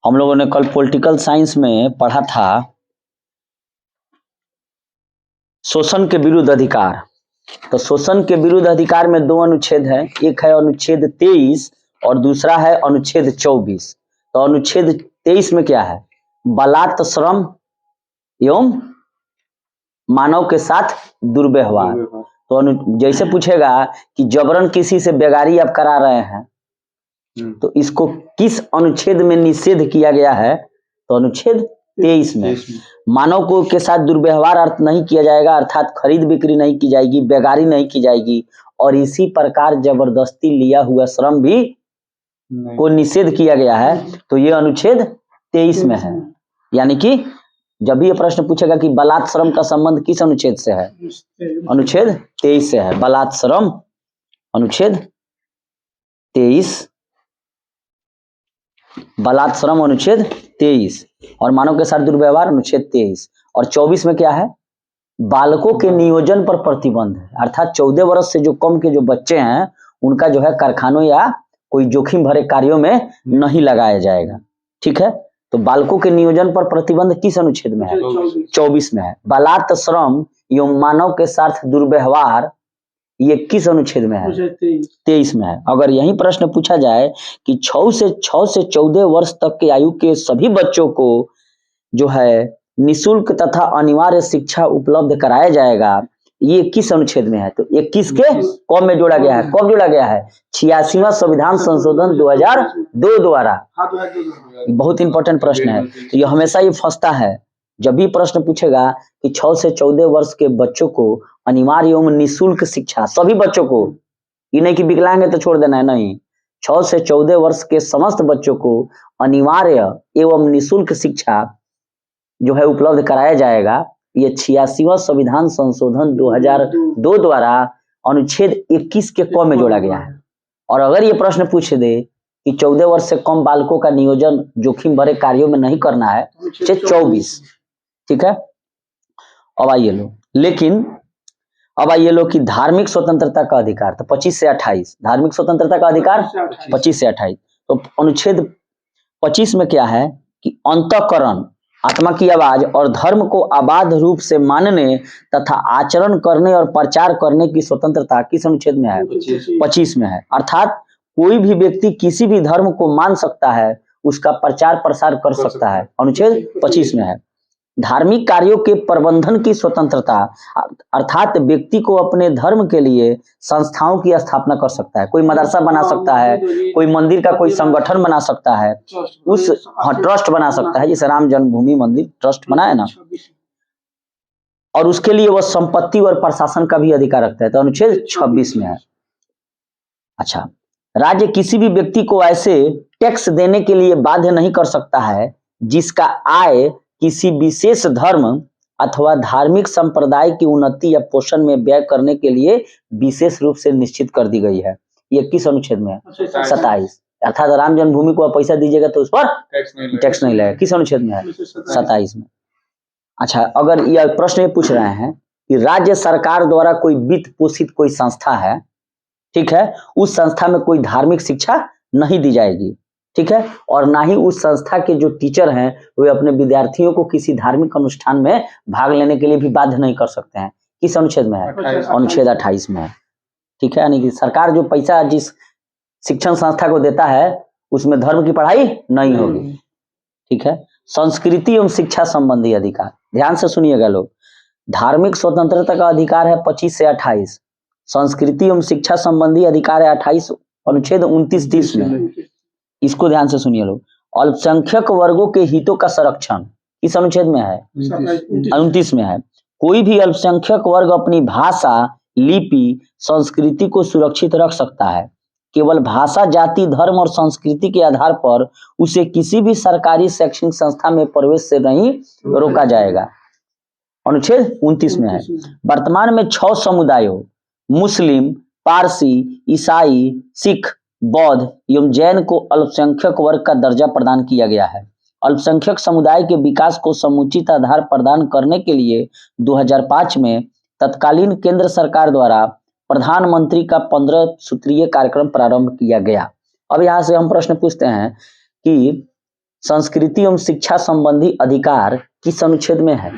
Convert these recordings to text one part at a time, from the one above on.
हम लोगों ने कल पॉलिटिकल साइंस में पढ़ा था शोषण के विरुद्ध अधिकार। तो शोषण के विरुद्ध अधिकार में दो अनुच्छेद है, एक है अनुच्छेद 23 और दूसरा है अनुच्छेद 24। तो अनुच्छेद 23 में क्या है? बलात् श्रम एवं मानव के साथ दुर्व्यवहार। तो जैसे पूछेगा कि जबरन किसी से बेगारी आप करा रहे हैं तो इसको किस अनुच्छेद में निषेध किया गया है? तो अनुच्छेद 23 में। मानव को के साथ दुर्व्यवहार अर्थ नहीं किया जाएगा, अर्थात खरीद बिक्री नहीं की जाएगी, बेगारी नहीं की जाएगी, और इसी प्रकार जबरदस्ती लिया हुआ श्रम भी को निषेध किया गया है। तो ये अनुच्छेद 23 में है। यानी कि जब भी ये प्रश्न पूछेगा कि बलात् श्रम का संबंध किस अनुच्छेद से है? अनुच्छेद 23 से है। बलात् श्रम अनुच्छेद 23, बलात् श्रम अनुच्छेद 23 और मानव के साथ दुर्व्यवहार अनुच्छेद 23। और 24 में क्या है? बालकों के नियोजन पर प्रतिबंध है, अर्थात 14 वर्ष से जो कम के जो बच्चे हैं उनका जो है कारखानों या कोई जोखिम भरे कार्यों में नहीं लगाया जाएगा। ठीक है, तो बालकों के नियोजन पर प्रतिबंध किस अनुच्छेद में है? 24 में है। बलात् श्रम एवं मानव के साथ दुर्व्यवहार ये किस अनुच्छेद में है? 23 में है। अगर यही प्रश्न पूछा जाए कि 6 से 14 वर्ष तक की आयु के सभी बच्चों को जो है निःशुल्क तथा अनिवार्य शिक्षा उपलब्ध कराया जाएगा, ये किस अनुच्छेद में है? तो 21 के कौन में जोड़ा गया है? कब जोड़ा गया है? 86वां संविधान संशोधन 2002 द्वारा। बहुत इंपॉर्टेंट प्रश्न है, तो ये हमेशा ये फंसता है। जब भी प्रश्न पूछेगा कि 6 से 14 वर्ष के बच्चों को अनिवार्य एवं निःशुल्क शिक्षा, सभी बच्चों को, ये नहीं कि विकलांग है तो छोड़ देना है, नहीं, 6 से 14 वर्ष के समस्त बच्चों को अनिवार्य एवं निःशुल्क शिक्षा जो है उपलब्ध कराया जाएगा। ये 86वां संविधान संशोधन 2002 द्वारा अनुच्छेद 21 के क में जोड़ा गया है। और अगर ये प्रश्न पूछ दे कि 14 वर्ष से कम बालकों का नियोजन जोखिम भरे कार्यों में नहीं करना है, 24। ठीक है, अब आइए लो, लेकिन अब आइए लो कि धार्मिक स्वतंत्रता का अधिकार, तो 25 से 28 धार्मिक स्वतंत्रता का अधिकार 25 से 28। तो अनुच्छेद 25 में क्या है कि अंतःकरण, आत्मा की आवाज और धर्म को अबाध रूप से मानने तथा आचरण करने और प्रचार करने की स्वतंत्रता किस अनुच्छेद में है? 25 में है। अर्थात कोई भी व्यक्ति किसी भी धर्म को मान सकता है, उसका प्रचार प्रसार कर सकता है, अनुच्छेद 25 में है। धार्मिक कार्यों के प्रबंधन की स्वतंत्रता, अर्थात व्यक्ति को अपने धर्म के लिए संस्थाओं की स्थापना कर सकता है, कोई मदरसा बना सकता है, कोई मंदिर का कोई संगठन बना सकता है, उस ट्रस्ट बना सकता है, जैसे राम जन्मभूमि मंदिर ट्रस्ट बना है ना, और उसके लिए वह संपत्ति और प्रशासन का भी अधिकार रखता है, तो अनुच्छेद 26 में है। अच्छा, राज्य किसी भी व्यक्ति को ऐसे टैक्स देने के लिए बाध्य नहीं कर सकता है जिसका आय किसी विशेष धर्म अथवा धार्मिक संप्रदाय की उन्नति या पोषण में व्यय करने के लिए विशेष रूप से निश्चित कर दी गई है। ये किस अनुच्छेद में है? 27। अर्थात राम जन्मभूमि को आप पैसा दीजिएगा तो उस पर टैक्स नहीं लगेगा, किस अनुच्छेद में है? 27 में। अच्छा, अगर यह प्रश्न ये पूछ रहे हैं कि राज्य सरकार द्वारा कोई वित्त पोषित कोई संस्था है, ठीक है, उस संस्था में कोई धार्मिक शिक्षा नहीं दी जाएगी, ठीक है, और ना ही उस संस्था के जो टीचर हैं वे अपने विद्यार्थियों को किसी धार्मिक अनुष्ठान में भाग लेने के लिए भी बाध्य नहीं कर सकते हैं। किस अनुच्छेद में है? अनुच्छेद 28 में है। ठीक है, यानी कि सरकार जो पैसा जिस शिक्षण संस्था को देता है उसमें धर्म की पढ़ाई नहीं होगी। ठीक है, संस्कृति एवं शिक्षा संबंधी अधिकार, ध्यान से सुनिएगा लोग। धार्मिक स्वतंत्रता का अधिकार है 25 से 28, संस्कृति एवं शिक्षा संबंधी अधिकार है 28, अनुच्छेद 29-30 में। इसको ध्यान से सुनिए लोग। अल्पसंख्यक वर्गों के हितों का संरक्षण इस अनुच्छेद में है, 29 में है। कोई भी अल्पसंख्यक वर्ग अपनी भाषा, लिपि, संस्कृति को सुरक्षित रख सकता है। केवल भाषा, जाति, धर्म और संस्कृति के आधार पर उसे किसी भी सरकारी शैक्षणिक संस्था में प्रवेश से नहीं रोका जाएगा, अनुच्छेद 29 में है। वर्तमान में 6 समुदायों मुस्लिम, पारसी, ईसाई, सिख, बौद्ध एवं जैन को अल्पसंख्यक वर्ग का दर्जा प्रदान किया गया है। अल्पसंख्यक समुदाय के विकास को समुचित आधार प्रदान करने के लिए 2005 में तत्कालीन केंद्र सरकार द्वारा प्रधानमंत्री का 15 सूत्रीय कार्यक्रम प्रारंभ किया गया। अब यहाँ से हम प्रश्न पूछते हैं कि संस्कृति एवं शिक्षा संबंधी अधिकार किस अनुच्छेद में है?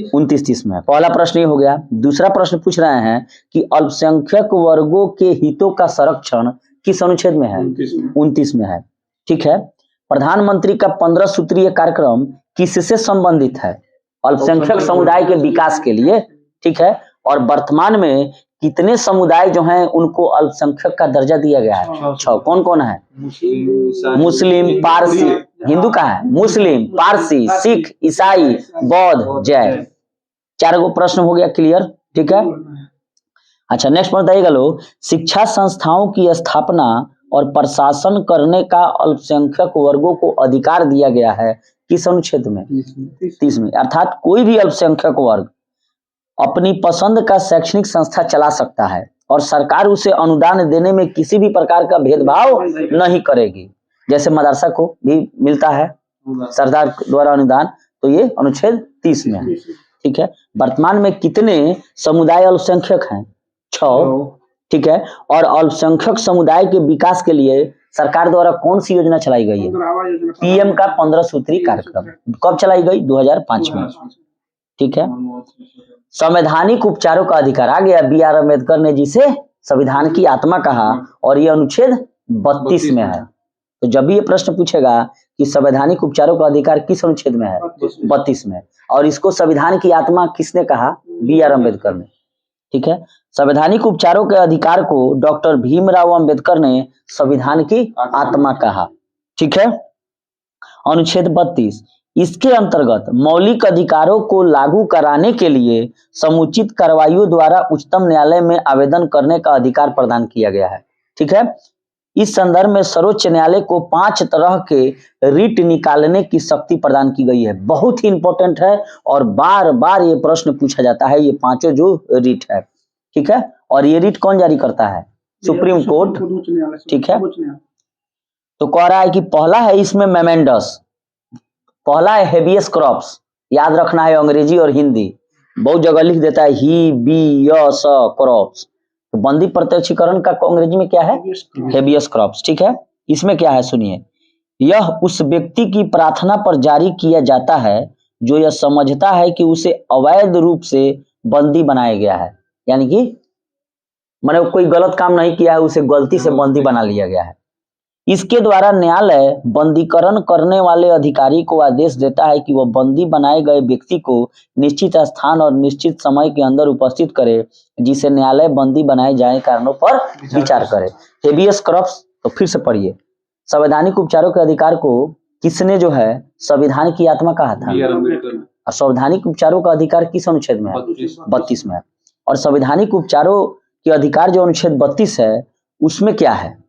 29-30 में है। पहला प्रश्न ये हो गया। दूसरा प्रश्न पूछ रहे हैं कि अल्पसंख्यक वर्गों के हितों का संरक्षण किस अनुच्छेद में है? 29 में है। ठीक है। प्रधानमंत्री का 15 सूत्रीय कार्यक्रम किससे संबंधित है? अल्पसंख्यक समुदाय के विकास के लिए। ठीक है। और वर्तमान में कितने समुदाय जो हैं उनको अल्पसंख्यक का दर्जा दिया गया है? 6। कौन कौन है? मुस्लिम, पारसी, हिंदू का है, मुस्लिम, पारसी, सिख, ईसाई, बौद्ध, जैन। 4 गो प्रश्न हो गया क्लियर। ठीक है। अच्छा, नेक्स्ट प्रश्न बताइएगा लोग, शिक्षा संस्थाओं की स्थापना और प्रशासन करने का अल्पसंख्यक वर्गों को अधिकार दिया गया है किस अनुच्छेद में? 30 में। अर्थात कोई भी अल्पसंख्यक वर्ग अपनी पसंद का शैक्षणिक संस्था चला सकता है और सरकार उसे अनुदान देने में किसी भी प्रकार का भेदभाव नहीं करेगी। जैसे मदरसा को भी मिलता है सरकार द्वारा अनुदान, तो ये अनुच्छेद 30 में है। ठीक है। वर्तमान में कितने समुदाय अल्पसंख्यक हैं? 6। ठीक है। और अल्पसंख्यक समुदाय के विकास के लिए सरकार द्वारा कौन सी योजना चलाई गई है? पीएम का 15 सूत्री कार्यक्रम। कब चलाई गई? 2005 में। ठीक है। संवैधानिक उपचारों का अधिकार आ गया। बी.आर. अम्बेडकर ने जिसे संविधान की आत्मा कहा और ये अनुच्छेद 32 में है। तो जब भी ये प्रश्न पूछेगा कि संवैधानिक उपचारों का अधिकार किस अनुच्छेद में है? 32 में। और इसको संविधान की आत्मा किसने कहा? बी.आर. अम्बेडकर ने। ठीक है। संवैधानिक उपचारों के अधिकार को डॉक्टर भीमराव अंबेडकर ने संविधान की आत्मा कहा। ठीक है। अनुच्छेद 32, इसके अंतर्गत मौलिक अधिकारों को लागू कराने के लिए समुचित कार्रवाइयों द्वारा उच्चतम न्यायालय में आवेदन करने का अधिकार प्रदान किया गया है। ठीक है। इस संदर्भ में सर्वोच्च न्यायालय को 5 तरह के रिट निकालने की शक्ति प्रदान की गई है। बहुत ही इंपॉर्टेंट है और बार बार ये प्रश्न पूछा जाता है, ये 5 जो रिट है। ठीक है। और ये रिट कौन जारी करता है? Supreme court. ठीक है। तो कह रहा है कि पहला है इसमें मेमेंडस, पहला है हेबियस कॉर्पस। याद रखना है अंग्रेजी और हिंदी, बहुत जगह लिख देता है ही बी यस कॉर्पस। तो बंदी प्रत्यक्षीकरण का अंग्रेजी में क्या है? Habeas corpus. ठीक है। इसमें क्या है सुनिए, यह उस व्यक्ति की प्रार्थना पर जारी किया जाता है जो यह समझता है कि उसे अवैध रूप से बंदी बनाया गया है, यानी कि मैंने कोई गलत काम नहीं किया है, उसे गलती से बंदी बना लिया गया है। इसके द्वारा न्यायालय बंदीकरण करने वाले अधिकारी को आदेश देता है कि वह बंदी बनाए गए व्यक्ति को निश्चित स्थान और निश्चित समय के अंदर उपस्थित करे, जिसे न्यायालय बंदी बनाए जाए कारणों पर विचार करे। हेबियस कॉर्पस, तो फिर से पढ़िए, संवैधानिक उपचारों के अधिकार को किसने जो है संविधान की आत्मा कहा था? और संवैधानिक उपचारों का अधिकार किस अनुच्छेद में है? 32 में है। और संवैधानिक उपचारों के अधिकार जो अनुच्छेद 32 है उसमें क्या है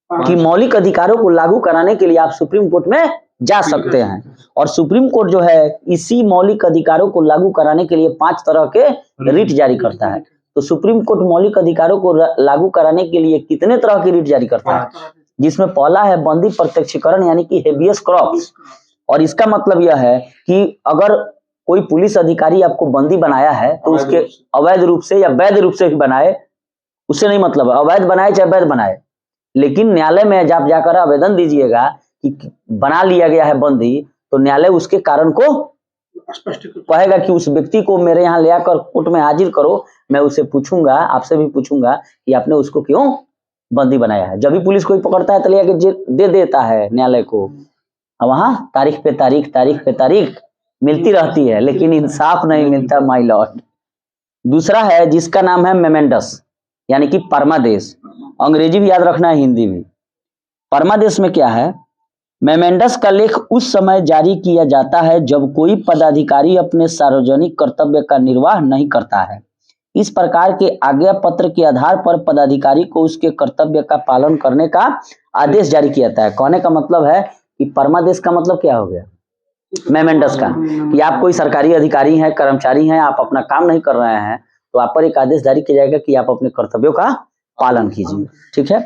कि मौलिक अधिकारों को लागू कराने के लिए आप सुप्रीम कोर्ट में जा सकते हैं। और सुप्रीम कोर्ट जो है इसी मौलिक अधिकारों को लागू कराने के लिए 5 तरह के रिट जारी करता है। तो सुप्रीम कोर्ट मौलिक अधिकारों को लागू कराने के लिए कितने तरह की रिट जारी करता है? जिसमें पहला है बंदी प्रत्यक्षीकरण यानी कि हेबियस कॉर्पस। और इसका मतलब यह है कि अगर कोई पुलिस अधिकारी आपको बंदी बनाया है तो उसके अवैध रूप से या वैध रूप से भी बनाए, उससे नहीं मतलब है, अवैध बनाए चाहे वैध बनाए, लेकिन न्यायालय में जब जाकर आवेदन दीजिएगा कि बना लिया गया है बंदी, तो न्यायालय उसके कारण को कहेगा कि उस व्यक्ति को मेरे यहाँ ले आकर कोर्ट में हाजिर करो, मैं उसे पूछूंगा, आपसे भी पूछूंगा कि आपने उसको क्यों बंदी बनाया है। जब भी पुलिस कोई पकड़ता है तो ले आके दे देता है न्यायालय को, वहां तारीख पे तारीख मिलती रहती है, लेकिन इंसाफ नहीं मिलता माय लॉर्ड। दूसरा है जिसका नाम है मेमेंडस यानी कि परमादेश, अंग्रेजी भी याद रखना है, हिंदी भी। परमादेश में क्या है? मेमेंडस का लेख उस समय जारी किया जाता है जब कोई पदाधिकारी अपने सार्वजनिक कर्तव्य का निर्वाह नहीं करता है। इस प्रकार के आज्ञा पत्र के आधार पर पदाधिकारी को उसके कर्तव्य का पालन करने का आदेश जारी किया जाता है। कहने का मतलब है कि परमादेश का मतलब क्या हो गया? मेमेंडस का, कि आप कोई सरकारी अधिकारी हैं, कर्मचारी हैं, आप अपना काम नहीं कर रहे हैं, तो आप पर एक आदेश जारी किया जाएगा कि आप अपने कर्तव्यों का पालन कीजिए। ठीक है।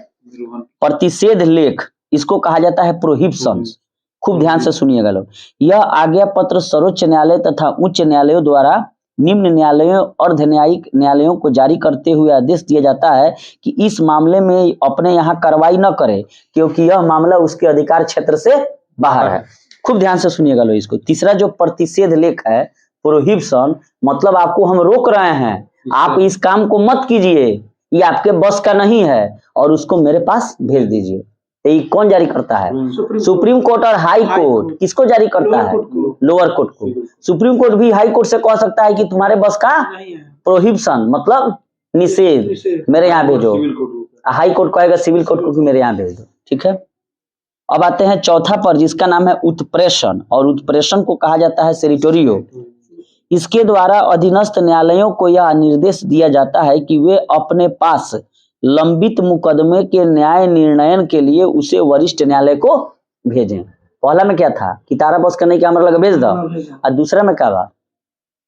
प्रतिषेध लेख, इसको कहा जाता है प्रोहिबिशंस। खूब ध्यान से सुनिएगा लोग। यह आज्ञा पत्र सर्वोच्च न्यायालय तथा उच्च न्यायालयों द्वारा निम्न न्यायालयों अर्ध न्यायिक न्यायालयों को जारी करते हुए आदेश दिया जाता है कि इस मामले में अपने यहाँ कार्रवाई न करे, क्योंकि यह मामला उसके अधिकार क्षेत्र से बाहर है। खूब ध्यान से सुनिएगा लो इसको। तीसरा जो प्रतिषेध लेख है प्रोहिबिशन, मतलब आपको हम रोक रहे हैं, आप इस काम को मत कीजिए, ये आपके बस का नहीं है, और उसको मेरे पास भेज दीजिए। ये कौन जारी करता है? सुप्रीम कोर्ट और हाई कोर्ट। किसको जारी करता है? लोअर कोर्ट को। सुप्रीम कोर्ट भी हाई कोर्ट से कह सकता है कि तुम्हारे बस का प्रोहिबिशन मतलब निषेध मेरे यहाँ भेजो। हाई कोर्ट कहेगा सिविल कोर्ट को कि मेरे यहाँ भेज दो। ठीक है, अब आते हैं चौथा पर, जिसका नाम है उत्प्रेषण, और उत्प्रेषण को कहा जाता है सेरिटोरियो। इसके द्वारा अधीनस्थ न्यायालयों को यह निर्देश दिया जाता है कि वे अपने पास लंबित मुकदमे के न्याय निर्णयन के लिए उसे वरिष्ठ न्यायालय को भेजें। पहला में क्या था कि तारा बस करने के हमरा लगे भेज दो, और दूसरा में क्या बा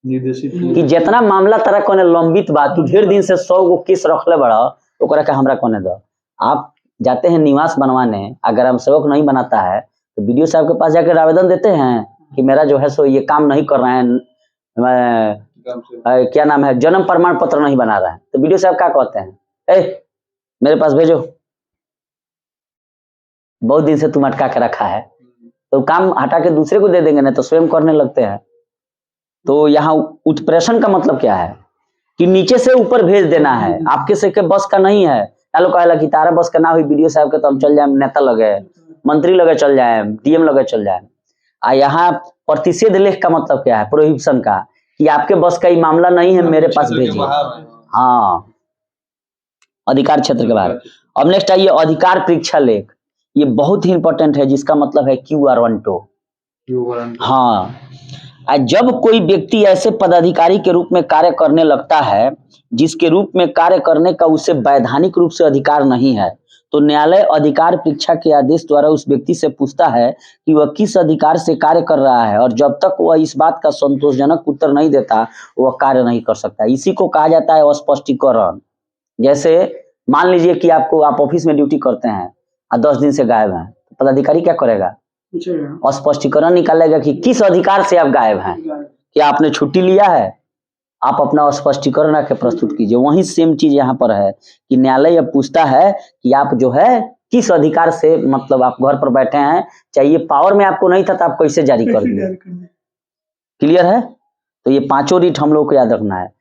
कि जितना मामला तारा कोने लंबित बा, तू ढेर दिन से 100 गो केस रखले बड़ा, ओकरा के हमरा कोने दो। आप जाते हैं निवास बनवाने, अगर हम सेवक नहीं बनाता है तो बीडीओ साहब के पास जाकर आवेदन देते हैं कि मेरा जो है सो ये काम नहीं कर रहे हैं, क्या नाम है, जन्म प्रमाण पत्र नहीं बना रहा है, तो बीडीओ साहब क्या कहते हैं? ए मेरे पास भेजो, बहुत दिन से तुम अटका के रखा है, तो काम हटा के दूसरे को दे देंगे, ना तो स्वयं करने लगते हैं। तो यहाँ उत्प्रेषण का मतलब क्या है कि नीचे से ऊपर भेज देना है, आपके से के बस का नहीं है। लोग कहला कि तारा बस का ना हुई बीडीओ साहब के तो हम चल जाए, नेता लगे, मंत्री लगे चल जाए, डीएम लगे चल जाए। आ यहाँ प्रतिषेध लेख का मतलब क्या है? प्रोहिबिशन का, कि आपके बस का ये मामला नहीं है, मेरे पास भेजिए। हाँ, अधिकार क्षेत्र के बाहर। अब नेक्स्ट आइए अधिकार परीक्षा लेख। ये बहुत ही इंपॉर्टेंट है, जिसका मतलब है क्यू हाँ, जब कोई व्यक्ति ऐसे पदाधिकारी के रूप में कार्य करने लगता है जिसके रूप में कार्य करने का उसे वैधानिक रूप से अधिकार नहीं है, तो न्यायालय अधिकार परीक्षा के आदेश द्वारा उस व्यक्ति से पूछता है कि वह किस अधिकार से कार्य कर रहा है, और जब तक वह इस बात का संतोषजनक उत्तर नहीं देता वह कार्य नहीं कर सकता। इसी को कहा जाता है अस्पष्टीकरण। जैसे मान लीजिए कि आप ऑफिस में ड्यूटी करते हैं और 10 दिन से गायब हैं, तो पदाधिकारी क्या करेगा? स्पष्टीकरण निकालेगा कि किस अधिकार से आप गायब हैं, क्या आपने छुट्टी लिया है, आप अपना स्पष्टीकरण आके प्रस्तुत कीजिए। वही सेम चीज यहाँ पर है कि न्यायालय अब पूछता है कि आप जो है किस अधिकार से, मतलब आप घर पर बैठे हैं, चाहिए पावर में आपको नहीं था तो आप कैसे जारी कर दिए। क्लियर है? तो ये पांचों रीट हम लोग को याद रखना है।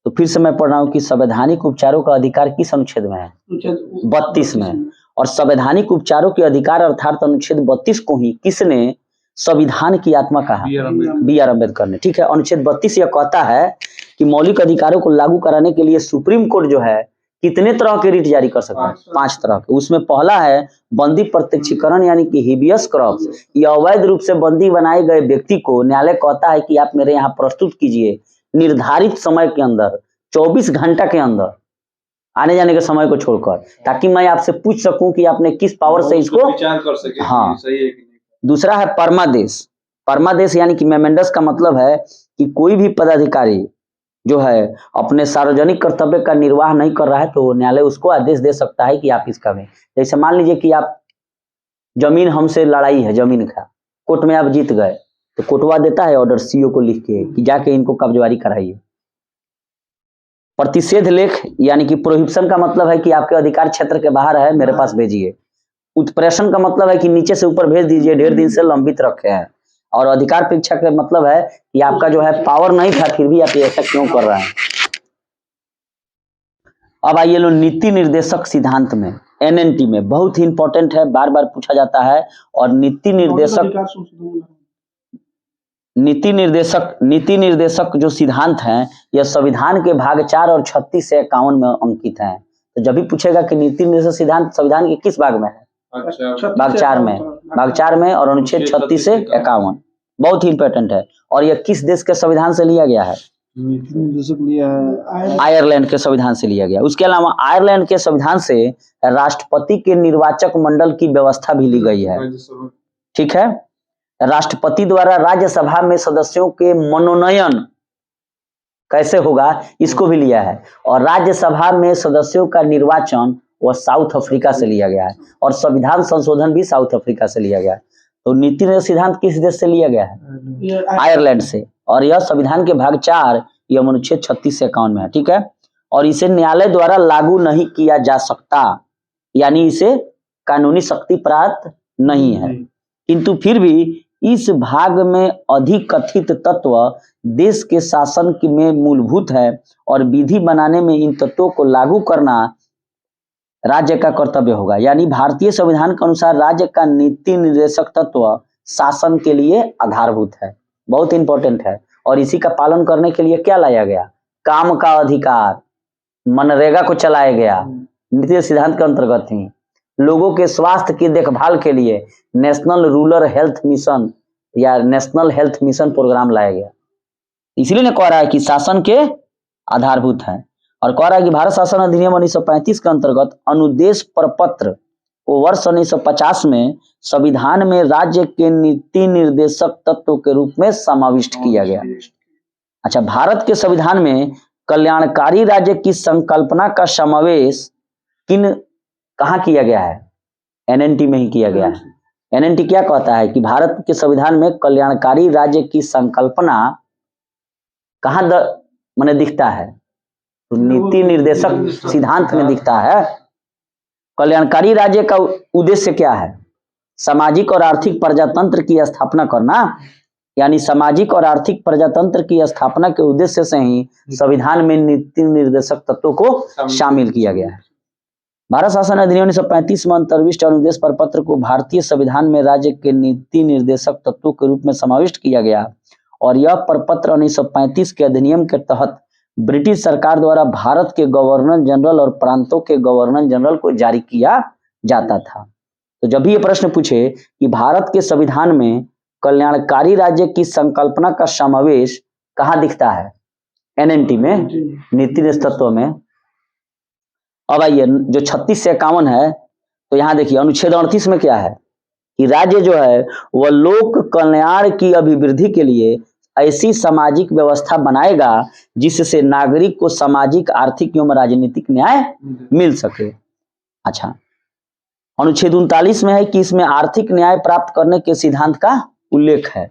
तो फिर से मैं पढ़ रहा हूँ कि संवैधानिक उपचारों का अधिकार किस अनुच्छेद में है? 32 में। और संवैधानिक उपचारों के अधिकार अर्थात अनुच्छेद 32 को ही किसने संविधान की आत्मा कहा? बी आर अम्बेडकर ने। ठीक है, अनुच्छेद 32 यह कहता है कि मौलिक अधिकारों को लागू कराने के लिए सुप्रीम कोर्ट जो है कितने तरह के रिट जारी कर सकता है? 5 तरह के। उसमें पहला है बंदी प्रत्यक्षीकरण, यानी कि हिबियस कॉर्पस। यह अवैध रूप से बंदी बनाए गए व्यक्ति को न्यायालय कहता है कि आप मेरे यहाँ प्रस्तुत कीजिए निर्धारित समय के अंदर, 24 घंटा के अंदर, आने जाने के समय को छोड़कर, ताकि मैं आपसे पूछ सकूं कि आपने किस पावर से इसको विचार कर सके। हाँ, सही है कि नहीं। दूसरा है परमादेश। परमादेश यानी कि मेमेंडस का मतलब है कि कोई भी पदाधिकारी जो है अपने सार्वजनिक कर्तव्य का निर्वाह नहीं कर रहा है तो न्यायालय उसको आदेश दे सकता है कि आप इसका में, जैसे मान लीजिए कि आप जमीन हमसे लड़ाई है जमीन का, कोर्ट में आप जीत गए, तो कोर्टवा देता है ऑर्डर सीओ को लिख के कि जाके इनको कब्जवारी कराइए। प्रतिषेध लेख यानी कि प्रोहिबिशन का मतलब है कि आपके अधिकार क्षेत्र के बाहर है, मेरे पास भेजिए। उत्प्रेषण का मतलब है कि नीचे से ऊपर भेज दीजिए, ढेर दिन से लंबित रखे हैं। और अधिकार परीक्षा का मतलब है कि आपका जो है पावर नहीं था फिर भी आप ऐसा क्यों कर रहे हैं। अब आइए लो नीति निर्देशक सिद्धांत में, एनएनटी में, बहुत ही इंपॉर्टेंट है, बार बार पूछा जाता है। और नीति निर्देशक जो सिद्धांत हैं यह संविधान के भाग 4 और 36 से 51 में अंकित हैं। तो जब भी पूछेगा कि नीति निर्देशक सिद्धांत संविधान के किस भाग में है? भाग 4 में, भाग 4 में, और अनुच्छेद 36 से 51 बहुत ही इंपॉर्टेंट है। और यह किस देश के संविधान से लिया गया है? आयरलैंड के संविधान से लिया गया। उसके अलावा आयरलैंड के संविधान से राष्ट्रपति के निर्वाचक मंडल की व्यवस्था भी ली गई है। ठीक है, राष्ट्रपति द्वारा राज्यसभा में सदस्यों के मनोनयन कैसे होगा इसको भी लिया है। और राज्यसभा में सदस्यों का निर्वाचन वह साउथ अफ्रीका से लिया गया है। और संविधान संशोधन भी साउथ अफ्रीका से लिया गया है। तो नीति निर्देशक सिद्धांत किस देश से लिया गया है? आयरलैंड से। और यह संविधान के भाग 4 यह अनुच्छेद 36 से 51 में है। ठीक है, और इसे न्यायालय द्वारा लागू नहीं किया जा सकता, यानी इसे कानूनी शक्ति प्राप्त नहीं है, किंतु फिर भी इस भाग में अधिकथित तत्व देश के शासन में मूलभूत है और विधि बनाने में इन तत्वों को लागू करना राज्य का कर्तव्य होगा। यानी भारतीय संविधान के अनुसार राज्य का नीति निर्देशक तत्व शासन के लिए आधारभूत है, बहुत इंपॉर्टेंट है। और इसी का पालन करने के लिए क्या लाया गया? काम का अधिकार, मनरेगा को चलाया गया, नीति सिद्धांत के अंतर्गत ही। लोगों के स्वास्थ्य की देखभाल के लिए नेशनल रूरल हेल्थ मिशन या नेशनल हेल्थ मिशन प्रोग्राम लाया गया। इसलिए ने कह रहा है कि शासन के आधारभूत है। और कह रहा है कि भारत शासन अधिनियम 1935 के अंतर्गत अनुदेश प्रपत्र को वर्ष 1950 में संविधान में राज्य के नीति निर्देशक तत्व के रूप में समाविष्ट किया गया। अच्छा, भारत के संविधान में कल्याणकारी राज्य की संकल्पना का समावेश कहाँ किया गया है? एनएनटी में ही किया गया है। एनएनटी क्या कहता है कि भारत के संविधान में कल्याणकारी राज्य की संकल्पना कहाँ माने दिखता है? नीति निर्देशक सिद्धांत में दिखता है। कल्याणकारी राज्य का उद्देश्य क्या है? सामाजिक और आर्थिक प्रजातंत्र की स्थापना करना। यानी सामाजिक और आर्थिक प्रजातंत्र की स्थापना के उद्देश्य से ही संविधान में नीति निर्देशक तत्वों को शामिल किया गया है। भारत शासन अधिनियम 1935 में अंतर्विष्ट अनुदेश प्रपत्र को भारतीय संविधान में राज्य के नीति निर्देशक तत्वों के रूप में समाविष्ट किया गया और यह प्रपत्र 1935 के अधिनियम के तहत ब्रिटिश सरकार द्वारा भारत के गवर्नर जनरल और प्रांतों के गवर्नर जनरल को जारी किया जाता था। तो जब भी ये प्रश्न पूछे कि भारत के संविधान में कल्याणकारी राज्य की संकल्पना का समावेश कहाँ दिखता है? एनएनटी में, नीति निर्देशक तत्व में। अब आइए जो 36 से 51 है, तो यहाँ देखिए अनुच्छेद 38 में क्या है कि राज्य जो है वह लोक कल्याण की अभिवृद्धि के लिए ऐसी सामाजिक व्यवस्था बनाएगा जिससे नागरिक को सामाजिक, आर्थिक एवं राजनीतिक न्याय मिल सके। अच्छा, अनुच्छेद 39 में है कि इसमें आर्थिक न्याय प्राप्त करने के सिद्धांत का उल्लेख है।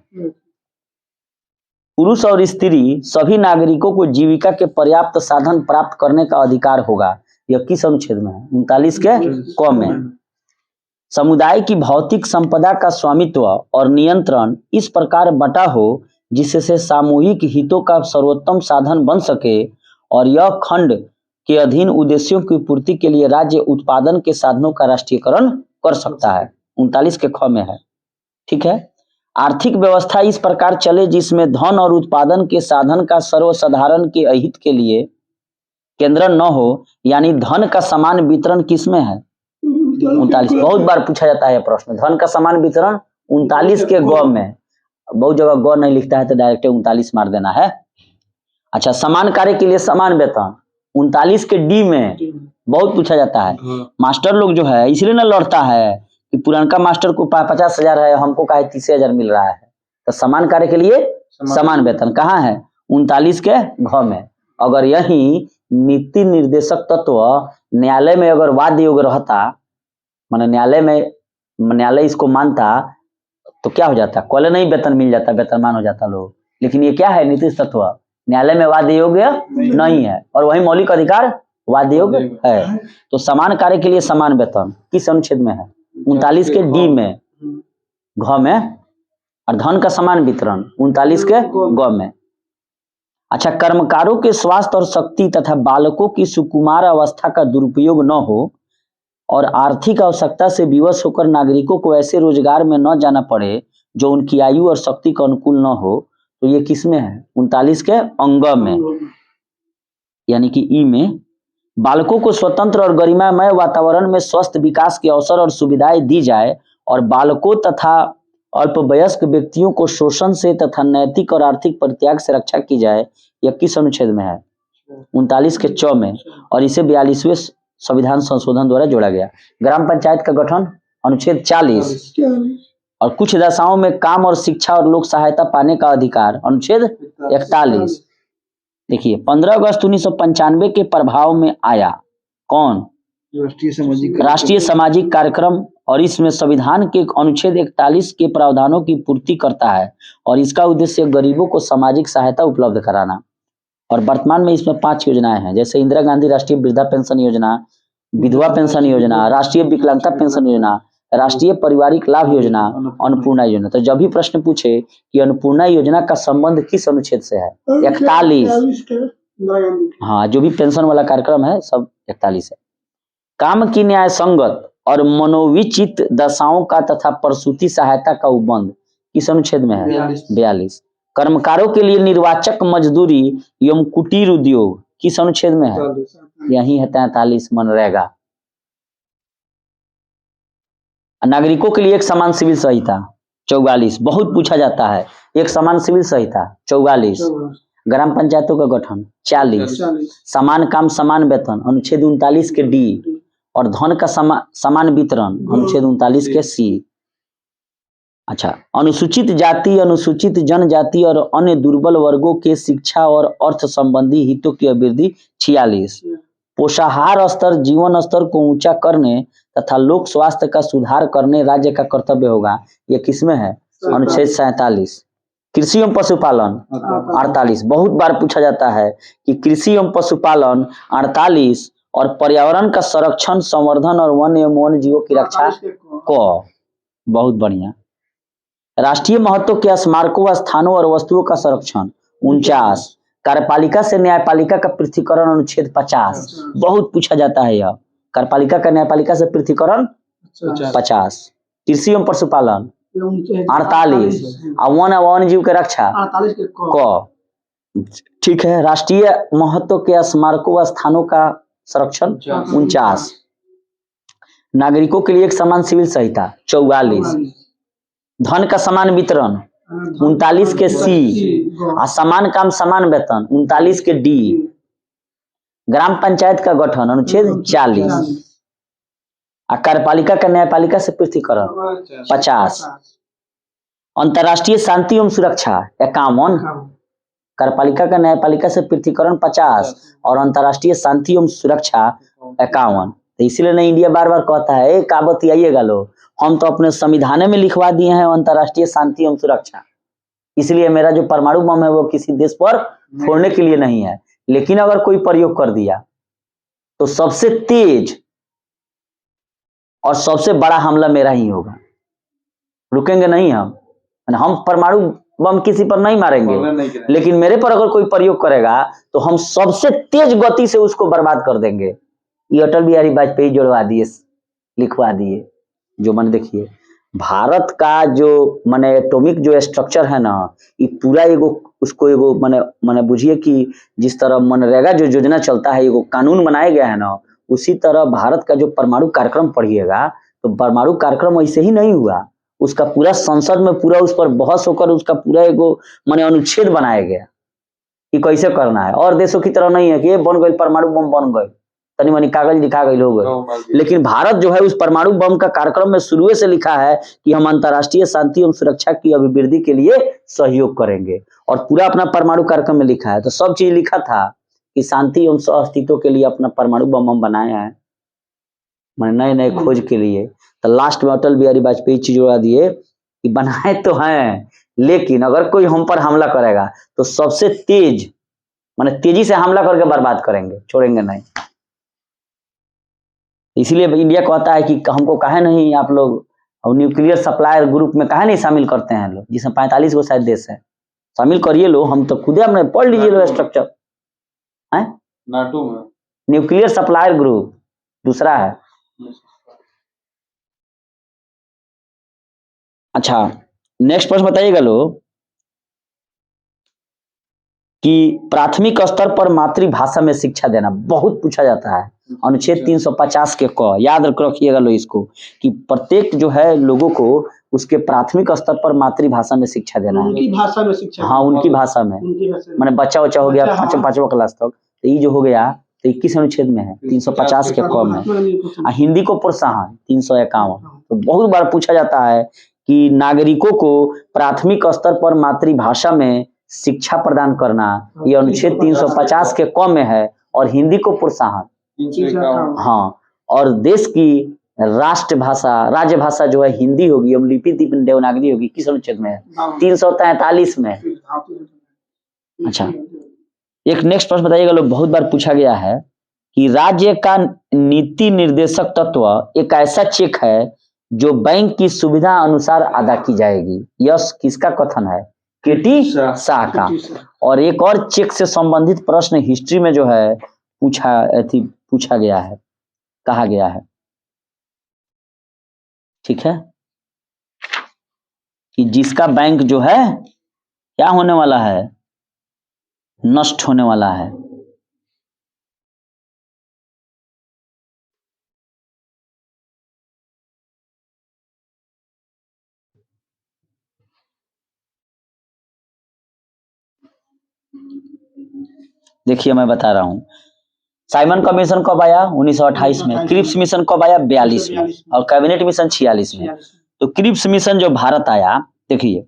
पुरुष और स्त्री सभी नागरिकों को जीविका के पर्याप्त साधन प्राप्त करने का अधिकार होगा। यह किस अनुच्छेद में है? 39 के क में। समुदाय की भौतिक संपदा का स्वामित्व और नियंत्रण इस प्रकार बटा हो जिससे सामूहिक हितों का सर्वोत्तम साधन बन सके और यह खंड के अधीन उद्देश्यों की पूर्ति के लिए राज्य उत्पादन के साधनों का राष्ट्रीयकरण कर सकता है। 39 के ख में है। ठीक है। आर्थिक व्यवस्था इस प्रकार चले जिसमें धन और उत्पादन के साधन का सर्वसाधारण के अहित के लिए केंद्र न हो, यानी धन का समान वितरण किसमें है? 39। बहुत बार पूछा जाता है प्रश्न, धन का समान वितरण 39 के ग में। बहुत जगह ग नहीं लिखता है तो डायरेक्ट 39 मार देना है। अच्छा, समान कार्य के लिए समान वेतन 39 के डी में बहुत पूछा जाता है। मास्टर लोग जो है इसलिए ना लड़ता है कि पुरानका मास्टर को 50,000 है, हमको काहे 30,000 मिल रहा है। तो समान कार्य के लिए समान वेतन कहाँ है? 39 के घ में। अगर यही नीति निर्देशक तत्व न्यायालय में अगर वाद योग रहता, माने न्यायालय इसको मानता, तो क्या हो जाता? कॉले नहीं वेतन मिल जाता, वेतनमान हो जाता लोग। लेकिन ये क्या है? नीति तत्व न्यायालय में वाद योग्य नहीं है और वही मौलिक अधिकार वाद योग्य है। तो समान कार्य के लिए समान वेतन किस अनुच्छेद में है? 39 के डी में, घ में। और धन का समान वितरण 39 के ग में। अच्छा, कर्मकारों के स्वास्थ्य और शक्ति तथा बालकों की सुकुमार अवस्था का दुरुपयोग न हो और आर्थिक आवश्यकता से विवश होकर नागरिकों को ऐसे रोजगार में न जाना पड़े जो उनकी आयु और शक्ति का अनुकूल न हो, तो ये किस में है? 39 के अंग में, यानी कि ई में। बालकों को स्वतंत्र और गरिमामय वातावरण में स्वस्थ विकास के अवसर और सुविधाएं दी जाए और बालकों तथा अल्पवयस्क व्यक्तियों को शोषण से तथा नैतिक और आर्थिक परित्याग से रक्षा की जाए। यह किस अनुच्छेद में है? 39 के च में। और इसे 42वें संविधान संशोधन द्वारा जोड़ा गया। ग्राम पंचायत का गठन अनुच्छेद 40 और कुछ दशाओं में काम और शिक्षा और लोक सहायता पाने का अधिकार अनुच्छेद 41। देखिए 15 अगस्त 1995 के प्रभाव में आया कौन? राष्ट्रीय सामाजिक कार्यक्रम, और इसमें संविधान के अनुच्छेद 41 के प्रावधानों की पूर्ति करता है और इसका उद्देश्य गरीबों को सामाजिक सहायता उपलब्ध कराना। और वर्तमान में इसमें 5 योजनाएं हैं, जैसे इंदिरा गांधी राष्ट्रीय वृद्धा पेंशन योजना, विधवा पेंशन योजना, राष्ट्रीय विकलांगता पेंशन योजना, राष्ट्रीय परिवारिक लाभ योजना, अन्नपूर्णा योजना। तो जब भी प्रश्न पूछे कि अन्नपूर्णा योजना का संबंध किस अनुच्छेद से है, 41। हाँ, जो भी पेंशन वाला कार्यक्रम है सब 41 है। काम की न्याय संगत और मनोविचित दशाओं का तथा प्रसूति सहायता का उपबंध किस अनुच्छेद में है, 42। कर्मकारों के लिए निर्वाचक मजदूरी एवं कुटीर उद्योग किस अनुच्छेद में है, यही है 43 मनरेगा। नागरिकों के लिए एक समान सिविल संहिता 44, बहुत पूछा जाता है। एक समान सिविल संहिता 44। ग्राम पंचायतों का गठन 40। समान काम समान वेतन अनुच्छेद 39 के डी और धन का समान वितरण अनुच्छेद 39 के सी। अच्छा, अनुसूचित जाति, अनुसूचित जनजाति और अन्य दुर्बल वर्गों के शिक्षा और अर्थ संबंधी हितों की अभिवृद्धि 46। पोषाहार स्तर, जीवन स्तर को ऊंचा करने तथा लोक स्वास्थ्य का सुधार करने राज्य का कर्तव्य होगा, ये किसमें है, अनुच्छेद 47। कृषि एवं पशुपालन 48, बहुत बार पूछा जाता है कि कृषि एवं पशुपालन 48 और पर्यावरण का संरक्षण, संवर्धन और वन्य एवं वन्य जीवों की रक्षा को, बहुत बढ़िया। राष्ट्रीय महत्व के स्मारकों, स्थानों और वस्तुओं का संरक्षण 49। कार्यपालिका से न्यायपालिका का पृथकीकरण अनुच्छेद 50, बहुत पूछा जाता है यह। कार्यपालिका का न्यायपालिका से पृथकीकरण 50। कृषि एवं पशुपालन 48 और वन एवं वन्य जीव की रक्षा को, ठीक है। राष्ट्रीय महत्व के स्मारकों व स्थानों का संरक्षण 49। नागरिकों के लिए एक समान सिविल संहिता 44। धन का समान वितरण 39 के सी और समान काम समान वेतन 39 के डी। ग्राम पंचायत का गठन अनुच्छेद 40 और कार्यपालिका का न्यायपालिका से पृथकीकरण 50। अंतर्राष्ट्रीय शांति एवं सुरक्षा 51। कार्यपालिका का न्यायपालिका से पृथकीकरण 50 और अंतर्राष्ट्रीय शांति एवं सुरक्षा 51। तो इसीलिए ना इंडिया बार बार कहता है का बतियाइएगा लो, हम तो अपने संविधान में लिखवा दिए हैं अंतर्राष्ट्रीय शांति एवं सुरक्षा, इसलिए मेरा जो परमाणु बम है वो किसी देश पर फोड़ने के लिए नहीं है। लेकिन अगर कोई प्रयोग कर दिया तो सबसे तेज और सबसे बड़ा हमला मेरा ही होगा, रुकेंगे नहीं हम परमाणु बम किसी पर नहीं मारेंगे, लेकिन मेरे पर अगर कोई प्रयोग करेगा तो हम सबसे तेज गति से उसको बर्बाद कर देंगे। ये अटल बिहारी वाजपेयी जोड़वा दिए, लिखवा दिए। जो मैंने देखिए भारत का जो माने एटॉमिक जो स्ट्रक्चर है ना, ये पूरा एगो उसको एगो माने बुझिए कि जिस तरह मनरेगा जो योजना चलता है, एगो कानून बनाया गया है ना, उसी तरह भारत का जो परमाणु कार्यक्रम पढ़िएगा तो परमाणु कार्यक्रम ऐसे ही नहीं हुआ, उसका पूरा संसद में पूरा उस पर बहस होकर उसका पूरा एगो माने अनुच्छेद बनाया गया कि कैसे करना है। और देशों की तरह नहीं है कि ये बन गई परमाणु बम बन गए, तनी मनी कागज लिखा गई हो गए, लेकिन भारत जो है उस परमाणु बम का कार्यक्रम में शुरू से लिखा है कि हम अंतर्राष्ट्रीय शांति एवं सुरक्षा की अभिवृद्धि के लिए सहयोग करेंगे, और पूरा अपना परमाणु कार्यक्रम में लिखा है। तो सब चीज लिखा था कि शांति एवं अस्तित्व के लिए अपना परमाणु बम हम बनाए हैं, नए नए खोज के लिए। तो लास्ट में अटल बिहारी वाजपेयी चीज जोड़ा दिए कि बनाए तो हैं, लेकिन अगर कोई हम पर हमला करेगा तो सबसे तेज माने तेजी से हमला करके बर्बाद करेंगे, छोड़ेंगे नहीं। इसीलिए इंडिया कहता है कि हमको काहे नहीं आप लोग और न्यूक्लियर सप्लायर ग्रुप में काहे नहीं शामिल करते हैं लोग, जिसमें 45 को शायद देश है, शामिल करिए लो। हम तो खुदे अपने पढ़ लीजिए लो स्ट्रक्चर है, नाटो में न्यूक्लियर सप्लायर ग्रुप दूसरा है। अच्छा, नेक्स्ट प्रश्न बताइएगा लो कि प्राथमिक स्तर पर मातृभाषा में शिक्षा देना, बहुत पूछा जाता है। अनुच्छेद 350 के क, याद रखिएगा लो इसको कि प्रत्येक जो है लोगों को उसके प्राथमिक स्तर पर मातृभाषा में शिक्षा देना है, उनकी भाषा में शिक्षा। हाँ, उनकी भाषा में, माने बच्चा हो गया पांचवा क्लास तक, तो ये जो हो गया तो 21 अनुच्छेद में है, 350 के क में। हिंदी को प्रोत्साहन 351। तो बहुत बार पूछा जाता है कि नागरिकों को प्राथमिक स्तर पर मातृभाषा में शिक्षा प्रदान करना, ये अनुच्छेद 350 के क में है, और हिंदी को प्रोत्साहन। हाँ, और देश की राष्ट्र भाषा राज्य भाषा जो है हिंदी होगी, एवं लिपि देवनागरी होगी, किस अनुच्छेद में है, 343 में। अच्छा, एक नेक्स्ट प्रश्न बताइएगा लोग, बहुत बार पूछा गया है कि राज्य का नीति निर्देशक तत्व एक ऐसा चेक है जो बैंक की सुविधा अनुसार अदा की जाएगी। यह किसका कथन है? केटी शाह का। और एक और चेक से संबंधित प्रश्न हिस्ट्री में जो है पूछा गया है, कहा गया है, ठीक है, कि जिसका बैंक जो है क्या होने वाला है? नष्ट होने वाला है। देखिए मैं बता रहा हूं, साइमन कमीशन कब आया? 1928 में। क्रिप्स मिशन कब आया? 42 में। और कैबिनेट मिशन 46 में। तो क्रिप्स मिशन जो भारत आया, देखिए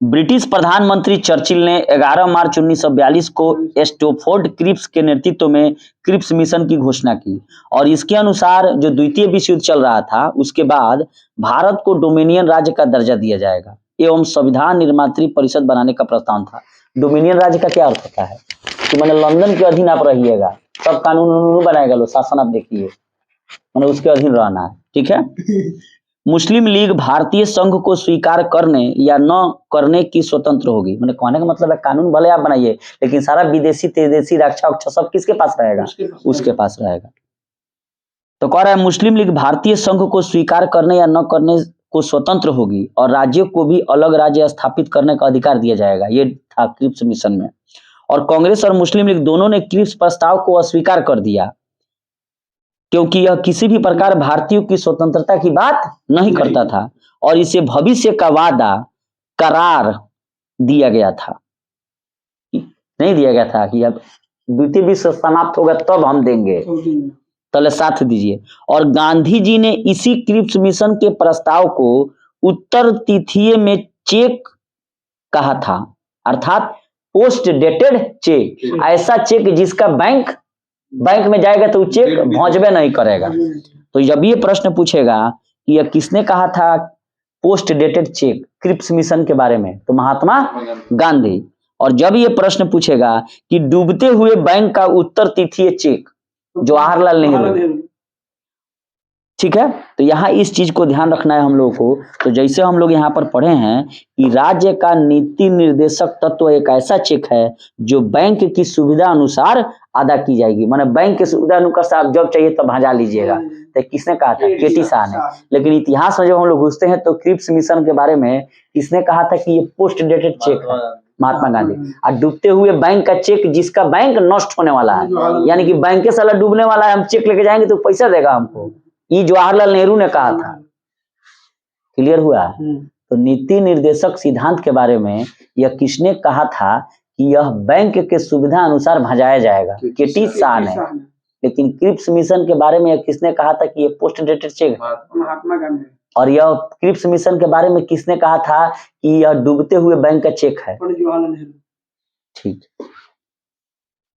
ब्रिटिश प्रधानमंत्री चर्चिल ने 11 मार्च 1942 को स्टोफोर्ड क्रिप्स के नेतृत्व में क्रिप्स मिशन की घोषणा की। और इसके अनुसार जो द्वितीय विश्व युद्ध चल रहा था उसके बाद भारत को डोमिनियन राज्य का दर्जा दिया जाएगा एवं संविधान निर्मात्री परिषद बनाने का प्रस्ताव था। डोमिनियन राज्य का क्या अर्थ होता है? कि मैंने लंदन के अधीन आप रहिएगा, सब कानून बनाएगा लो, शासन आप देखिए, मैंने उसके अधीन रहना है, ठीक है। मुस्लिम लीग भारतीय संघ को स्वीकार करने या न करने की स्वतंत्र होगी। मैंने कहने का मतलब है कानून भले आप बनाइए लेकिन सारा विदेशी तेदेशी रक्षा उक्षा सब किसके पास रहेगा? उसके पास रहेगा। तो कह रहा है मुस्लिम लीग भारतीय संघ को स्वीकार करने या न करने को स्वतंत्र होगी और राज्यों को भी अलग राज्य स्थापित करने का अधिकार दिया जाएगा। ये था क्रिप्स मिशन में। और कांग्रेस और मुस्लिम लीग दोनों ने क्रिप्स प्रस्ताव को अस्वीकार कर दिया क्योंकि यह किसी भी प्रकार भारतीयों की स्वतंत्रता की बात नहीं करता था और इसे भविष्य का वादा करार दिया गया था, नहीं दिया गया था कि अब द्वितीय विश्व समाप्त होगा तब हम देंगे, तले साथ दीजिए। और गांधी जी ने इसी क्रिप्स मिशन के प्रस्ताव को उत्तर तिथिये में चेक कहा था, अर्थात पोस्ट डेटेड चेक। ऐसा चेक जिसका बैंक में जाएगा तो चेक भौंजबे नहीं करेगा। तो जब ये प्रश्न पूछेगा कि यह किसने कहा था post dated cheque Cripps mission के बारे में, तो महात्मा गांधी। और जब ये प्रश्न पूछेगा कि डूबते हुए बैंक का उत्तर तिथिये चेक, जवाहरलाल नेहरू, ठीक है। तो यहाँ इस चीज को ध्यान रखना है हम लोगों को। तो जैसे हम लोग यहाँ पर पढ़े हैं कि राज्य का नीति निर्देशक तत्व एक ऐसा चेक है जो बैंक की सुविधा अनुसार अदा की जाएगी। माने बैंक की सुविधा अनुसार जब चाहिए तब भजा लीजिएगा। तो किसने कहा था? केटी शाह ने। लेकिन इतिहास में जब हम लोग घुसते हैं तो क्रिप्स मिशन के बारे में किसने कहा था कि ये पोस्ट डेटेड चेक है? महात्मा गांधी। और डूबते हुए बैंक का चेक जिसका बैंक नष्ट होने वाला है, यानी कि बैंक साला डूबने वाला है, हम चेक लेके जाएंगे तो पैसा देगा हमको, ये जवाहरलाल नेहरू ने कहा था। क्लियर हुआ? तो नीति निर्देशक सिद्धांत के बारे में यह किसने कहा था कि यह बैंक के सुविधा अनुसार भजाया जाएगा? केटी शाह ने। लेकिन क्रिप्स मिशन के बारे में यह किसने कहा था कि यह post dated check? Mahatma Gandhi. और यह क्रिप्स मिशन के बारे में किसने कहा था कि यह डूबते हुए बैंक का चेक है? जवाहरलाल नेहरू। ठीक।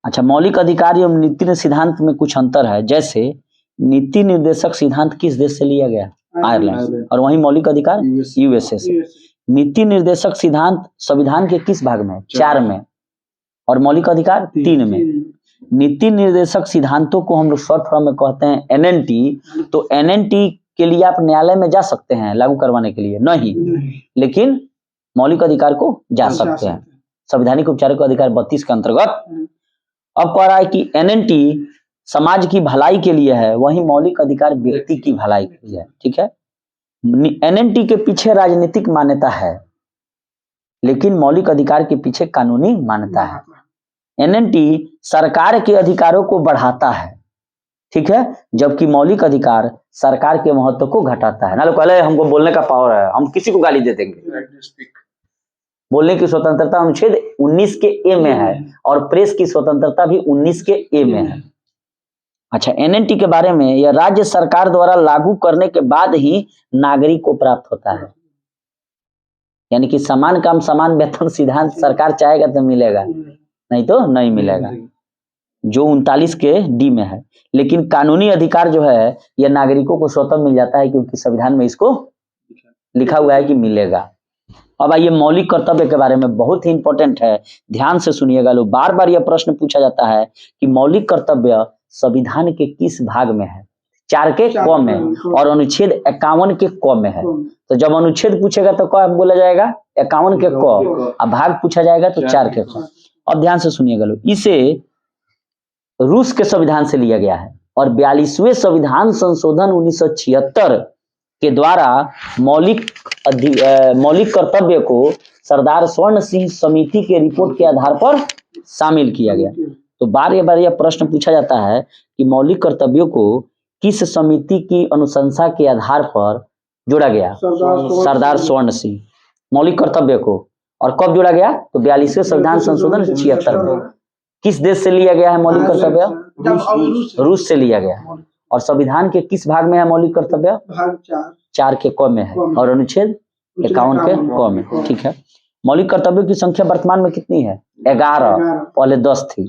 अच्छा, मौलिक अधिकार एवं नीति सिद्धांत में कुछ अंतर है। जैसे नीति निर्देशक सिद्धांत किस देश से लिया गया? आयरलैंड। और वहीं मौलिक अधिकार यूएसए से। नीति निर्देशक सिद्धांत संविधान के किस भाग में? 4 में। और मौलिक अधिकार 3 में। नीति निर्देशक सिद्धांतों को हम लोग शॉर्ट फॉर्म में कहते हैं एनएनटी। तो एनएनटी के लिए आप न्यायालय में जा सकते हैं लागू करवाने के लिए? नहीं। लेकिन मौलिक अधिकार को जा सकते हैं। संवैधानिक उपचारिक अधिकार 32 के अंतर्गत। अब कह रहा है कि एनएनटी समाज की भलाई के लिए है, वही मौलिक अधिकार व्यक्ति की भलाई के लिए है। ठीक है। एनएनटी के पीछे राजनीतिक मान्यता है लेकिन मौलिक अधिकार के पीछे कानूनी मान्यता है। एनएनटी सरकार के अधिकारों को बढ़ाता है, ठीक है, जबकि मौलिक अधिकार सरकार के महत्व को घटाता है। ना लोग पहले हमको बोलने का पावर है, हम किसी को गाली दे देंगे। बोलने की स्वतंत्रता अनुच्छेद 19 के ए में है और प्रेस की स्वतंत्रता भी 19 के ए में है। अच्छा, एनएनटी के बारे में, यह राज्य सरकार द्वारा लागू करने के बाद ही नागरिक को प्राप्त होता है। यानी कि समान काम समान वेतन सिद्धांत सरकार चाहेगा तो मिलेगा, नहीं तो नहीं मिलेगा, जो 39 के डी में है। लेकिन कानूनी अधिकार जो है यह नागरिकों को स्वतः मिल जाता है क्योंकि संविधान में इसको लिखा हुआ है कि मिलेगा। अब आइए मौलिक कर्तव्य के बारे में, बहुत ही इंपॉर्टेंट है, ध्यान से सुनिएगा लोग। बार बार यह प्रश्न पूछा जाता है कि मौलिक कर्तव्य संविधान के किस भाग में है। 4 के क में और अनुच्छेद 51 के क में है। तो जब अनुच्छेद पूछेगा तो क बोला जाएगा 51 के क, अब भाग पूछा जाएगा तो 4 के क। अब ध्यान से सुनिएगा लोग, इसे रूस के संविधान से लिया गया है और 42वें संविधान संशोधन 1976 के द्वारा मौलिक कर्तव्य को सरदार स्वर्ण सिंह समिति के रिपोर्ट के आधार पर शामिल किया गया। तो बार बार यह प्रश्न पूछा जाता है कि मौलिक कर्तव्यों को किस समिति की अनुशंसा के आधार पर जोड़ा गया? सरदार स्वर्ण सिंह मौलिक कर्तव्य को, और कब जोड़ा गया? तो 42वें संविधान संशोधन 76 में। किस देश से लिया गया है मौलिक कर्तव्य? रूस से लिया गया। और संविधान के किस भाग में है मौलिक कर्तव्य? भाग 4 के क में है और अनुच्छेद 51 के क में। ठीक है, मौलिक कर्तव्यों की संख्या वर्तमान में कितनी है? 11। पहले 10 थी,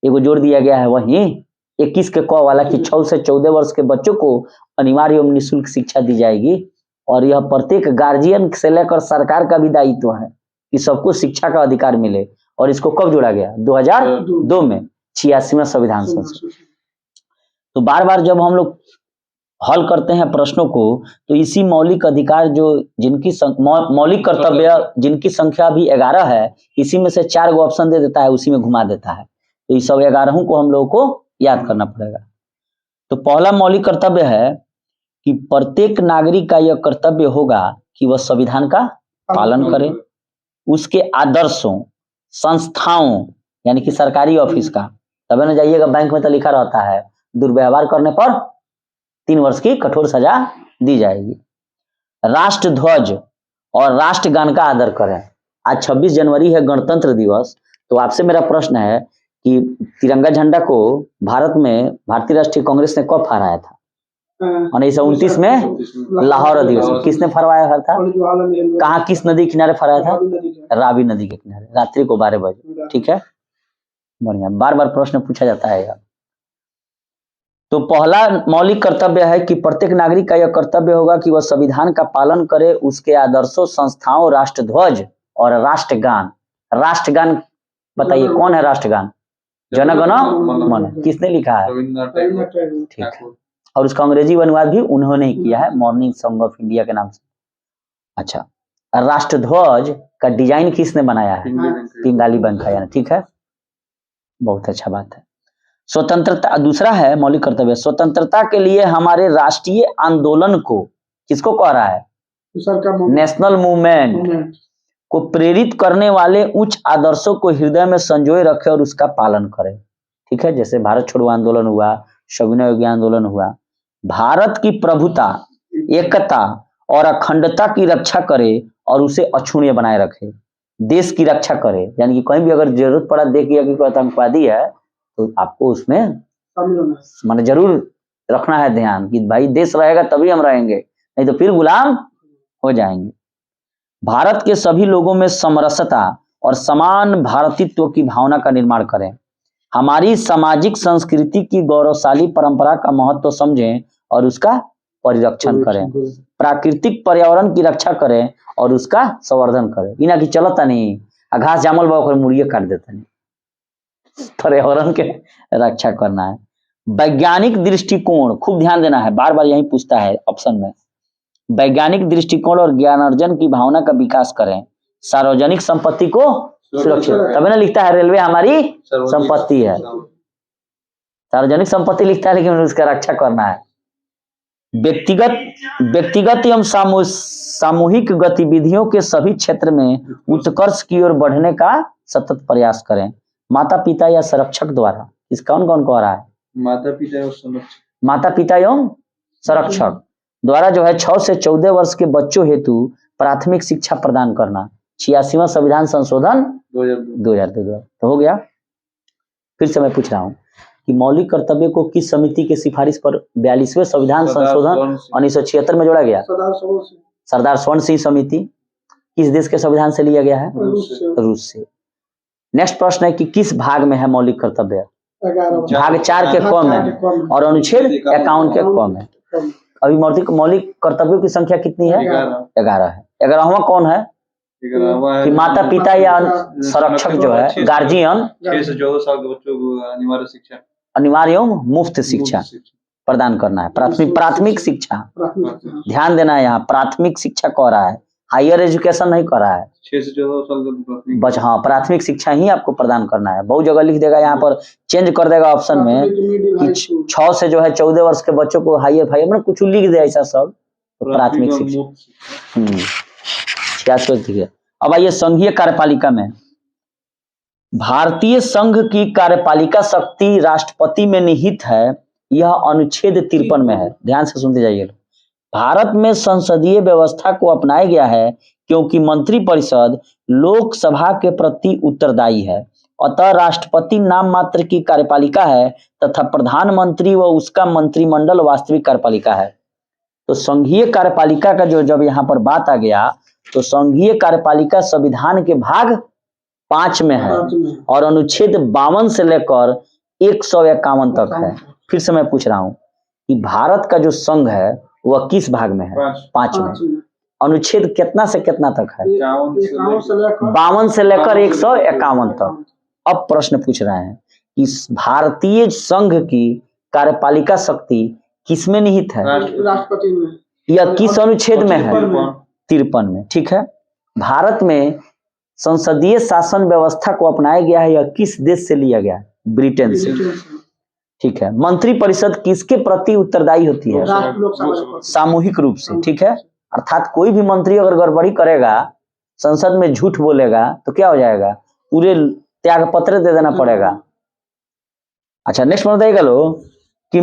एगो जोड़ दिया गया है वहीं 21 के क वाला कि 6 से 14 वर्ष के बच्चों को अनिवार्य एवं निःशुल्क शिक्षा दी जाएगी। और यह प्रत्येक गार्जियन से लेकर सरकार का भी दायित्व है कि सबको शिक्षा का अधिकार मिले। और इसको कब जोड़ा गया? 2002 में 86वां संविधान संशोधन। तो बार बार जब हम लोग हल करते हैं प्रश्नों को तो इसी मौलिक अधिकार जो जिनकी मौलिक कर्तव्य जिनकी संख्या भी 11 है, इसी में से 4 गो ऑप्शन दे देता है, उसी में घुमा देता है। तो इस सब 11 को हम लोगों को याद करना पड़ेगा। तो पहला मौलिक कर्तव्य है कि प्रत्येक नागरिक का यह कर्तव्य होगा कि वह संविधान का पालन करे, उसके आदर्शों, संस्थाओं यानी कि सरकारी ऑफिस का, तब न जाइएगा बैंक में तो लिखा रहता है दुर्व्यवहार करने पर 3 वर्ष की कठोर सजा दी जाएगी। राष्ट्र ध्वज और राष्ट्रगान का आदर करें। आज 26 जनवरी है गणतंत्र दिवस, तो आपसे मेरा प्रश्न है कि तिरंगा झंडा को भारत में भारतीय राष्ट्रीय कांग्रेस ने कब फहराया था? 1929 में लाहौर अधिवेशन। किसने फरमाया था? कहाँ, किस नदी किनारे फहराया था? रावी नदी के किनारे, रात्रि को 12 बजे। ठीक है, बढ़िया, बार बार प्रश्न पूछा जाता है यार। तो पहला मौलिक कर्तव्य है कि प्रत्येक नागरिक का यह कर्तव्य होगा कि वह संविधान का पालन करे, उसके आदर्शों, संस्थाओं, राष्ट्रध्वज और राष्ट्रगान। राष्ट्रगान बताइए कौन है राष्ट्रगान? जन गण मन। किसने लिखा है? ठीक है, और उसका अंग्रेजी अनुवाद भी उन्होंने ही किया है, मॉर्निंग सॉन्ग ऑफ इंडिया के नाम से। अच्छा, राष्ट्रध्वज का डिजाइन किसने बनाया है? पिंगाली वेंकैया। ठीक है, बहुत अच्छा बात है। स्वतंत्रता, दूसरा है मौलिक कर्तव्य, स्वतंत्रता के लिए हमारे राष्ट्रीय आंदोलन को, किसको कह रहा है? नेशनल मूवमेंट को प्रेरित करने वाले उच्च आदर्शों को हृदय में संजोए रखे और उसका पालन करे। ठीक है, जैसे भारत छोड़ो आंदोलन हुआ, सविनय योगी आंदोलन हुआ। भारत की प्रभुता, एकता और अखंडता की रक्षा करे और उसे अक्षुण्य बनाए रखे। देश की रक्षा करे, यानी कि कहीं भी अगर जरूरत पड़ा देखिए कि कोई आतंकवादी है तो आपको उसमें माने जरूर रखना है ध्यान कि भाई देश रहेगा तभी हम रहेंगे, नहीं तो फिर गुलाम हो जाएंगे। भारत के सभी लोगों में समरसता और समान भारतीत्व की भावना का निर्माण करें। हमारी सामाजिक संस्कृति की गौरवशाली परंपरा का महत्व समझें और उसका परिरक्षण करें। प्राकृतिक पर्यावरण की रक्षा करें और उसका संवर्धन करें। इना की चलता नहीं, घास जामल बा मुड़िए काट देता नहीं, पर्यावरण के रक्षा करना है। वैज्ञानिक दृष्टिकोण, खूब ध्यान देना है, बार बार यही पूछता है ऑप्शन में। वैज्ञानिक दृष्टिकोण और ज्ञानार्जन की भावना का विकास करें। सार्वजनिक संपत्ति को सुरक्षित, तभी ना लिखता है रेलवे हमारी संपत्ति है, सार्वजनिक संपत्ति लिखता है लेकिन उसका रक्षा करना है। व्यक्तिगत एवं सामूहिक गतिविधियों के सभी क्षेत्र में उत्कर्ष की ओर बढ़ने का सतत प्रयास करें। माता पिता या संरक्षक द्वारा, इस कौन कौन कह रहा है? माता पिता एवं संरक्षक द्वारा जो है 6 से 14 वर्ष के बच्चों हेतु प्राथमिक शिक्षा प्रदान करना। 86वां संविधान संशोधन 2002। तो हो गया। फिर से मैं पूछ रहा हूँ कि मौलिक कर्तव्य को किस समिति की सिफारिश पर 42वें संविधान संशोधन 1976 में जोड़ा गया? सरदार स्वर्ण सिंह समिति। किस देश के संविधान से लिया गया है? रूस से। नेक्स्ट प्रश्न है कि किस भाग में है मौलिक कर्तव्य? भाग 4 के क में और अनुच्छेद 51 के क में। अभी मौलिक कर्तव्यों की संख्या कितनी है? 11 है। 11वां कौन है? कि माता पिता या संरक्षक जो है, गार्जियन, 6 से 14 साल के बच्चों को अनिवार्य शिक्षा, अनिवार्य एवं मुफ्त शिक्षा। प्रदान करना है। प्राथमिक शिक्षा, ध्यान देना है, यहाँ प्राथमिक शिक्षा कह रहा है, हायर एजुकेशन नहीं कर रहा है। 6 से 14 साल तक बस हाँ, प्राथमिक शिक्षा ही आपको प्रदान करना है। बहुत जगह लिख देगा, यहाँ पर चेंज कर देगा ऑप्शन में कि 6 से जो है 14 वर्ष के बच्चों को हायर मतलब कुछ लिख दे ऐसा सब, तो प्राथमिक शिक्षा। 66 ठीक है। अब आइए संघीय कार्यपालिका में, भारतीय संघ की कार्यपालिका शक्ति राष्ट्रपति में निहित है, यह अनुच्छेद 53 में है। ध्यान से सुनते जाइए। भारत में संसदीय व्यवस्था को अपनाया गया है क्योंकि मंत्रिपरिषद लोकसभा के प्रति उत्तरदायी है, अतः राष्ट्रपति नाम मात्र की कार्यपालिका है तथा प्रधानमंत्री व उसका मंत्रिमंडल वास्तविक कार्यपालिका है। तो संघीय कार्यपालिका का जो जब यहाँ पर बात आ गया, तो संघीय कार्यपालिका संविधान के भाग 5 में है और अनुच्छेद 52 से लेकर 151 तक है। फिर से मैं पूछ रहा हूं कि भारत का जो संघ है वह किस भाग में है? 5 में। अनुच्छेद कितना से कितना तक है? 52 से लेकर 151 तक। अब प्रश्न पूछ रहे हैं कि भारतीय संघ की कार्यपालिका शक्ति किसमें निहित है? राष्ट्रपति में। यह किस अनुच्छेद में है? 53 में। ठीक है। भारत में संसदीय शासन व्यवस्था को अपनाया गया है, यह किस देश से लिया गया है? ब्रिटेन से। ठीक है। मंत्रिपरिषद किसके प्रति उत्तरदायी होती है? सामूहिक रूप से। ठीक है। अर्थात कोई भी मंत्री अगर गड़बड़ी करेगा, संसद में झूठ बोलेगा, तो क्या हो जाएगा? पूरे त्याग पत्र दे देना पड़ेगा। अच्छा, नेक्स्ट बताइएगा लो कि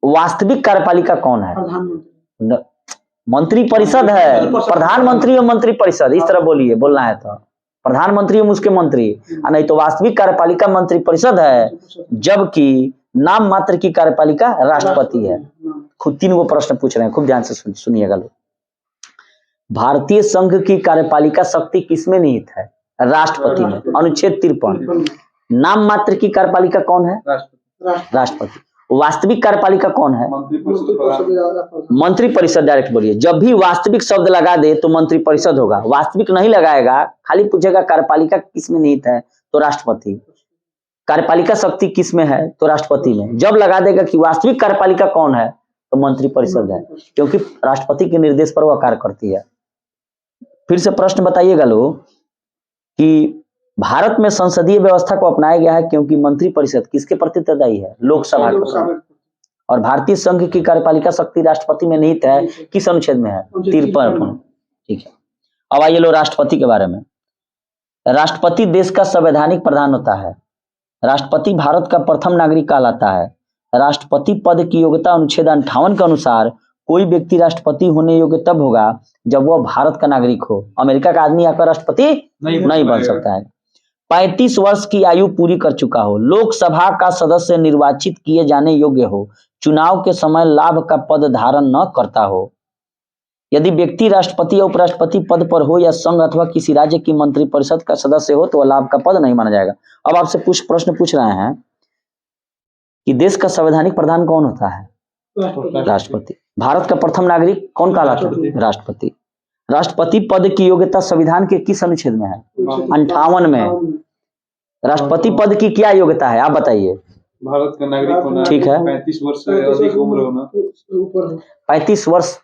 वास्तविक कार्यपालिका कौन है? मंत्रिपरिषद है, प्रधानमंत्री और मंत्रिपरिषद, इस तरह बोलिए, बोलना है तो प्रधानमंत्री और उसके मंत्री, नहीं तो वास्तविक कार्यपालिका मंत्रिपरिषद है, जबकि नाम मात्र की कार्यपालिका राष्ट्रपति है। खुद 3 प्रश्न पूछ रहे हैं, खूब ध्यान से सुनिएगा लोग। भारतीय संघ की कार्यपालिका शक्ति किसमें निहित है? राष्ट्रपति में, अनुच्छेद 53। नाम मात्र की कार्यपालिका कौन है? राष्ट्रपति। वास्तविक कार्यपालिका कौन है? मंत्रिपरिषद। डायरेक्ट बोलिए, जब भी वास्तविक शब्द लगा दे तो मंत्रिपरिषद होगा, वास्तविक नहीं लगाएगा, खाली पूछेगा कार्यपालिका किसमें निहित है, तो राष्ट्रपति। कार्यपालिका शक्ति किसमें है? तो राष्ट्रपति में। जब लगा देगा कि वास्तविक कार्यपालिका कौन है, तो मंत्रिपरिषद है, क्योंकि राष्ट्रपति के निर्देश पर वह कार्य करती है। फिर से प्रश्न बताइएगा लोग कि भारत में संसदीय व्यवस्था को अपनाया गया है क्योंकि मंत्रिपरिषद किसके प्रति उत्तरदायी है? लोकसभा के। और भारतीय संघ की कार्यपालिका शक्ति राष्ट्रपति में निहित है, किस अनुच्छेद में है? 53। ठीक है। अब आइए लो राष्ट्रपति के बारे में। राष्ट्रपति देश का संवैधानिक प्रधान होता है। राष्ट्रपति भारत का प्रथम नागरिक कहलाता है। राष्ट्रपति पद की योग्यता अनुच्छेद 58 के अनुसार कोई व्यक्ति राष्ट्रपति होने योग्य तब होगा जब वह भारत का नागरिक हो। अमेरिका का आदमी आकर राष्ट्रपति नहीं बन सकता है। 35 वर्ष की आयु पूरी कर चुका हो, लोकसभा का सदस्य निर्वाचित किए जाने योग्य हो, चुनाव के समय लाभ का पद धारण न करता हो। यदि व्यक्ति राष्ट्रपति या उपराष्ट्रपति पद पर हो या संघ अथवा किसी राज्य की मंत्रिपरिषद का सदस्य हो तो वह लाभ का पद नहीं माना जाएगा। अब आपसे प्रश्न पूछ रहे हैं कि देश का संवैधानिक प्रधान कौन होता है? राष्ट्रपति। भारत का प्रथम नागरिक कौन कहलाता है? राष्ट्रपति। राष्ट्रपति पद की योग्यता संविधान के किस अनुच्छेद में है? 58 में। राष्ट्रपति पद की क्या योग्यता है, आप बताइए? भारत का नागरिक होना, ठीक है, 35 वर्ष से अधिक उम्र होना, 35 वर्ष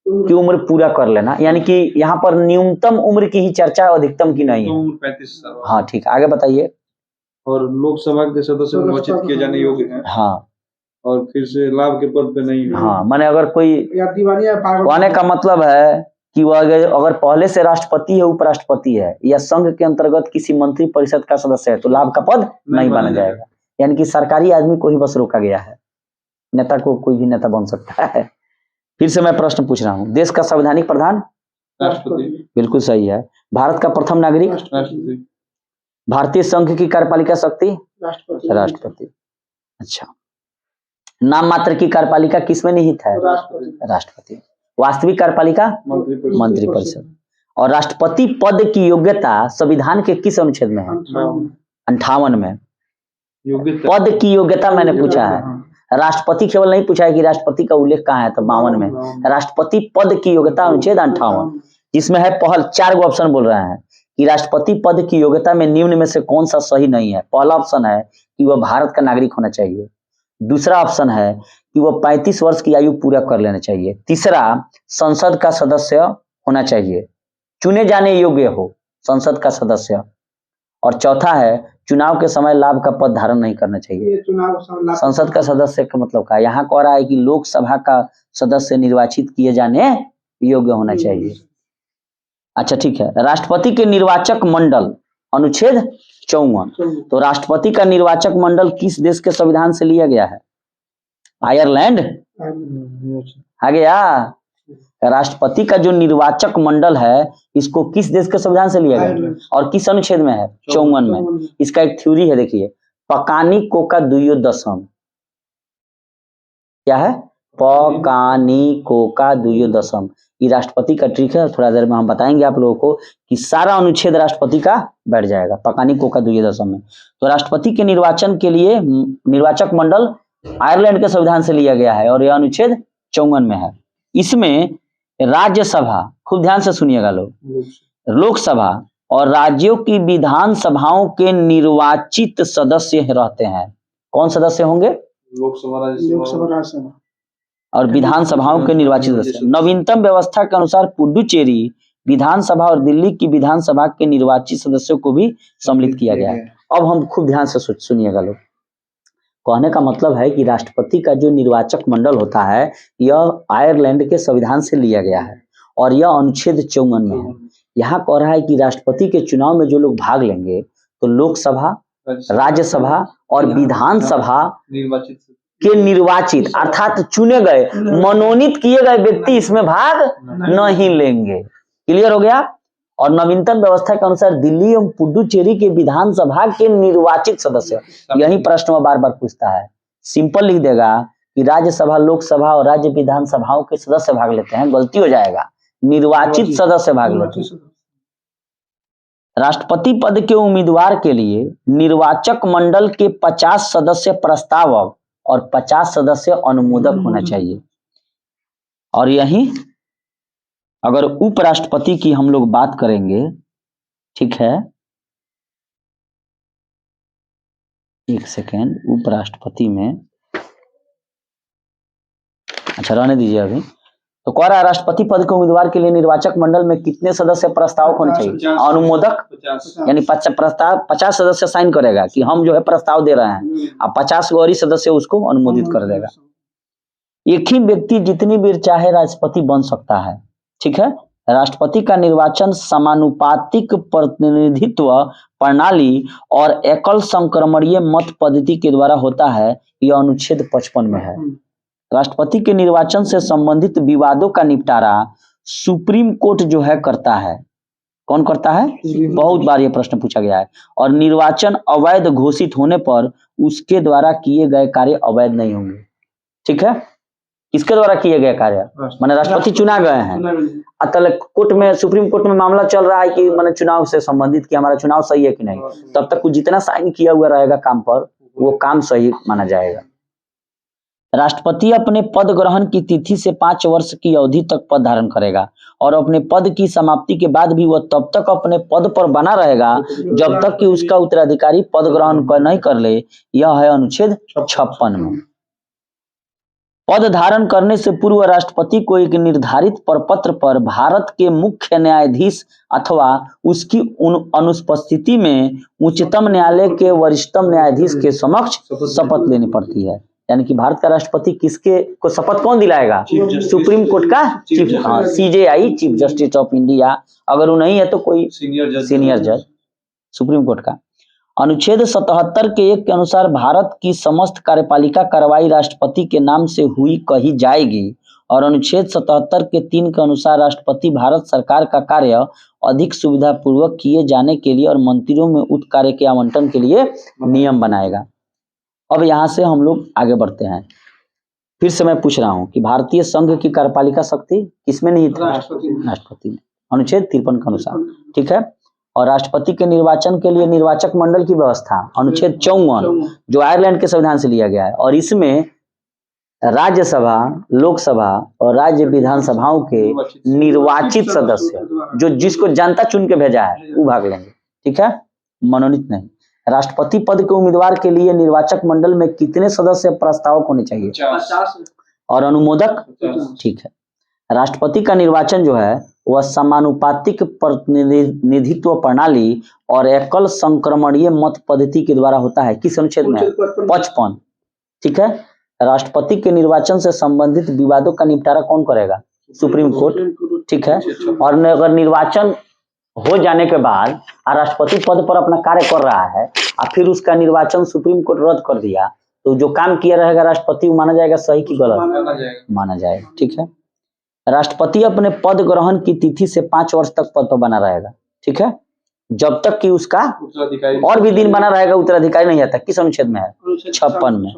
की उम्र पूरा कर लेना, यानी कि यहाँ पर न्यूनतम उम्र की ही चर्चा, अधिकतम की नहीं है। 35 साल। हाँ ठीक, आगे बताइए। और लोकसभा के सदस्य निर्वाचित किए जाने योग्य हैं। हाँ, और फिर से लाभ के पद पे नहीं है। हाँ, माने अगर कोई आने का मतलब है कि वह अगर पहले से राष्ट्रपति है, उपराष्ट्रपति है या संघ के अंतर्गत किसी मंत्री परिषद का सदस्य है तो लाभ का पद नहीं माना जाएगा। यानी कि सरकारी आदमी को ही बस रोका गया है, नेता को कोई भी नेता बन सकता है। फिर से मैं प्रश्न पूछ रहा हूँ, देश का संवैधानिक प्रधान? राष्ट्रपति। बिल्कुल सही है। भारत का प्रथम नागरिक? राष्ट्रपति। भारतीय संघ की कार्यपालिका शक्ति? राष्ट्रपति। अच्छा, नाम मात्र की कार्यपालिका किसमें निहित है? राष्ट्रपति। वास्तविक कार्यपालिका? मंत्रिपरिषद। और राष्ट्रपति पद की योग्यता संविधान के किस अनुच्छेद में है? 58 में। पद की योग्यता मैंने पूछा है, राष्ट्रपति केवल नहीं पूछा है कि राष्ट्रपति का उल्लेख कहाँ है, तो 52 में। राष्ट्रपति पद की योग्यता अनुच्छेद 58, जिसमें है पहल 4 ऑप्शन बोल रहे हैं कि राष्ट्रपति पद की योग्यता में निम्न में से कौन सा सही नहीं है। पहला ऑप्शन है कि वह भारत का नागरिक होना चाहिए, दूसरा ऑप्शन है कि वो 35 वर्ष की आयु पूरा कर लेना चाहिए। तीसरा, संसद का सदस्य होना चाहिए, चुने जाने योग्य हो संसद का सदस्य। और चौथा है, चुनाव के समय लाभ का पद धारण नहीं करना चाहिए। संसद का सदस्य का मतलब क्या है? यहाँ कह रहा है कि लोकसभा का सदस्य निर्वाचित किए जाने योग्य होना चाहिए। अच्छा ठीक है, राष्ट्रपति के निर्वाचक मंडल, अनुच्छेद 54। तो राष्ट्रपति का निर्वाचक मंडल किस देश के संविधान से लिया गया है? आयरलैंड आ गया। राष्ट्रपति का जो निर्वाचक मंडल है इसको किस देश के संविधान से लिया गया और किस अनुच्छेद में है? 54 में। इसका एक थ्योरी है, देखिए, पकानी कोका द्वियोदशम। क्या है? पकानी कोका द्वियोदशम। ये राष्ट्रपति का ट्रिक है, थोड़ा देर में हम बताएंगे आप लोगों को कि सारा अनुच्छेद राष्ट्रपति का बैठ जाएगा पकानी कोका द्वियोदशम में। तो राष्ट्रपति के निर्वाचन के लिए निर्वाचक मंडल आयरलैंड के संविधान से लिया गया है और यह अनुच्छेद 54 में है। इसमें राज्यसभा, खूब ध्यान से सुनिएगा लोग, लोकसभा और राज्यों की विधानसभाओं के निर्वाचित सदस्य रहते हैं। कौन सदस्य होंगे? लोकसभा, राज्यसभा और विधानसभाओं के निर्वाचित सदस्य। नवीनतम व्यवस्था के अनुसार पुडुचेरी विधानसभा और दिल्ली की विधानसभा के निर्वाचित सदस्यों को भी सम्मिलित किया गया है। अब हम खूब ध्यान से सुनिएगा लोग। कहने का मतलब है कि राष्ट्रपति का जो निर्वाचक मंडल होता है यह आयरलैंड के संविधान से लिया गया है और यह अनुच्छेद 54 में है। यहाँ कह रहा है कि राष्ट्रपति के चुनाव में जो लोग भाग लेंगे तो लोकसभा, राज्यसभा और विधानसभा के निर्वाचित अर्थात चुने गए, मनोनीत किए गए व्यक्ति इसमें भाग नहीं लेंगे। क्लियर हो गया? और नवीनतम व्यवस्था के अनुसार दिल्ली एवं पुडुचेरी के विधानसभा के निर्वाचित सदस्य, यही प्रश्न बार बार पूछता है। सिंपल लिख देगा कि राज्यसभा, लोकसभा और राज्य विधानसभाओं के सदस्य भाग लेते हैं, गलती हो जाएगा, निर्वाचित सदस्य भाग लेते हैं। राष्ट्रपति पद के उम्मीदवार के लिए निर्वाचक मंडल के 50 सदस्य प्रस्तावक और 50 सदस्य अनुमोदक होना चाहिए। और यही अगर उपराष्ट्रपति की हम लोग बात करेंगे, ठीक है, एक सेकेंड, उपराष्ट्रपति में, अच्छा रहने दीजिए अभी। तो कह रहा है राष्ट्रपति पद के उम्मीदवार के लिए निर्वाचक मंडल में कितने सदस्य प्रस्तावक होने चाहिए? अनुमोदक, यानी 50 सदस्य साइन करेगा कि हम जो है प्रस्ताव दे रहे हैं, अब 50 गौरी सदस्य उसको अनुमोदित कर देगा। एक ही व्यक्ति जितनी बार चाहे राष्ट्रपति बन सकता है, ठीक है। राष्ट्रपति का निर्वाचन समानुपातिक प्रतिनिधित्व प्रणाली और एकल संक्रमणीय मत पद्धति के द्वारा होता है, यह अनुच्छेद 55 में है। राष्ट्रपति के निर्वाचन से संबंधित विवादों का निपटारा सुप्रीम कोर्ट जो है करता है। कौन करता है? बहुत बार यह प्रश्न पूछा गया है। और निर्वाचन अवैध घोषित होने पर उसके द्वारा किए गए कार्य अवैध नहीं होंगे, ठीक है। किसके द्वारा किए गए कार्य? माने राष्ट्रपति चुना गए हैं, अतल कोर्ट में, सुप्रीम कोर्ट में मामला चल रहा है कि माने चुनाव से संबंधित कि हमारा चुनाव सही है कि नहीं, तब तक जितना साइन किया हुआ रहेगा काम पर वो काम सही माना जाएगा। राष्ट्रपति अपने पद ग्रहण की तिथि से 5 वर्ष की अवधि तक पद धारण करेगा और अपने पद की समाप्ति के बाद भी वह तब तक अपने पद पर बना रहेगा जब तक कि उसका उत्तराधिकारी पद ग्रहण नहीं कर ले। यह है अनुच्छेद 56 में। पद धारण करने से पूर्व राष्ट्रपति को एक निर्धारित प्रपत्र पर भारत के मुख्य न्यायाधीश अथवा उसकी अनुपस्थिति में उच्चतम न्यायालय के वरिष्ठतम न्यायाधीश के समक्ष शपथ लेनी पड़ती है। यानी कि भारत का राष्ट्रपति किसके को शपथ कौन दिलाएगा? सुप्रीम कोर्ट का chief, CJI, chief justice of India. अगर वो नहीं है तो कोई सीनियर जज सुप्रीम कोर्ट का। अनुच्छेद 77 के 1 के अनुसार भारत की समस्त कार्यपालिका कार्रवाई राष्ट्रपति के नाम से हुई कही जाएगी और अनुच्छेद 77 के 3 के अनुसार राष्ट्रपति भारत सरकार का कार्य अधिक सुविधा पूर्वक किए जाने के लिए और मंत्रियों में उक्त कार्य के आवंटन के लिए नियम बनाएगा। अब यहाँ से हम लोग आगे बढ़ते हैं। फिर से मैं पूछ रहा हूँ कि भारतीय संघ की कार्यपालिका शक्ति किसमें निहित है? राष्ट्रपति में, अनुच्छेद 53 के अनुसार, ठीक है। और राष्ट्रपति के निर्वाचन के लिए निर्वाचक मंडल की व्यवस्था अनुच्छेद 54 जो आयरलैंड के संविधान से लिया गया है और इसमें राज्यसभा, लोकसभा और राज्य विधानसभाओं के निर्वाचित सदस्य जो जिसको जनता चुन के भेजा है वो भाग लेंगे, ठीक है, मनोनीत नहीं। राष्ट्रपति पद के उम्मीदवार के लिए निर्वाचक मंडल में कितने सदस्य प्रस्तावक होने चाहिए? 50। और अनुमोदक? 50। ठीक है। राष्ट्रपति का निर्वाचन जो है वह समानुपातिक प्रतिनिधित्व प्रणाली और एकल संक्रमणीय मत पद्धति के द्वारा होता है। किस अनुच्छेद में? 55। ठीक है। राष्ट्रपति के निर्वाचन से संबंधित विवादों का निपटारा कौन करेगा? Supreme court. ठीक है। और अगर निर्वाचन हो जाने के बाद राष्ट्रपति पद पर अपना कार्य कर रहा है और फिर उसका निर्वाचन सुप्रीम कोर्ट रद्द कर दिया, तो जो काम किया रहेगा राष्ट्रपति माना जाएगा सही कि गलत? माना जाएगा। ठीक है। राष्ट्रपति अपने पद ग्रहण की तिथि से 5 वर्ष तक पद पर बना रहेगा। ठीक है। जब तक कि उसका और भी दिन बना रहेगा उत्तराधिकारी नहीं आता। किस अनुच्छेद में है? 56 में।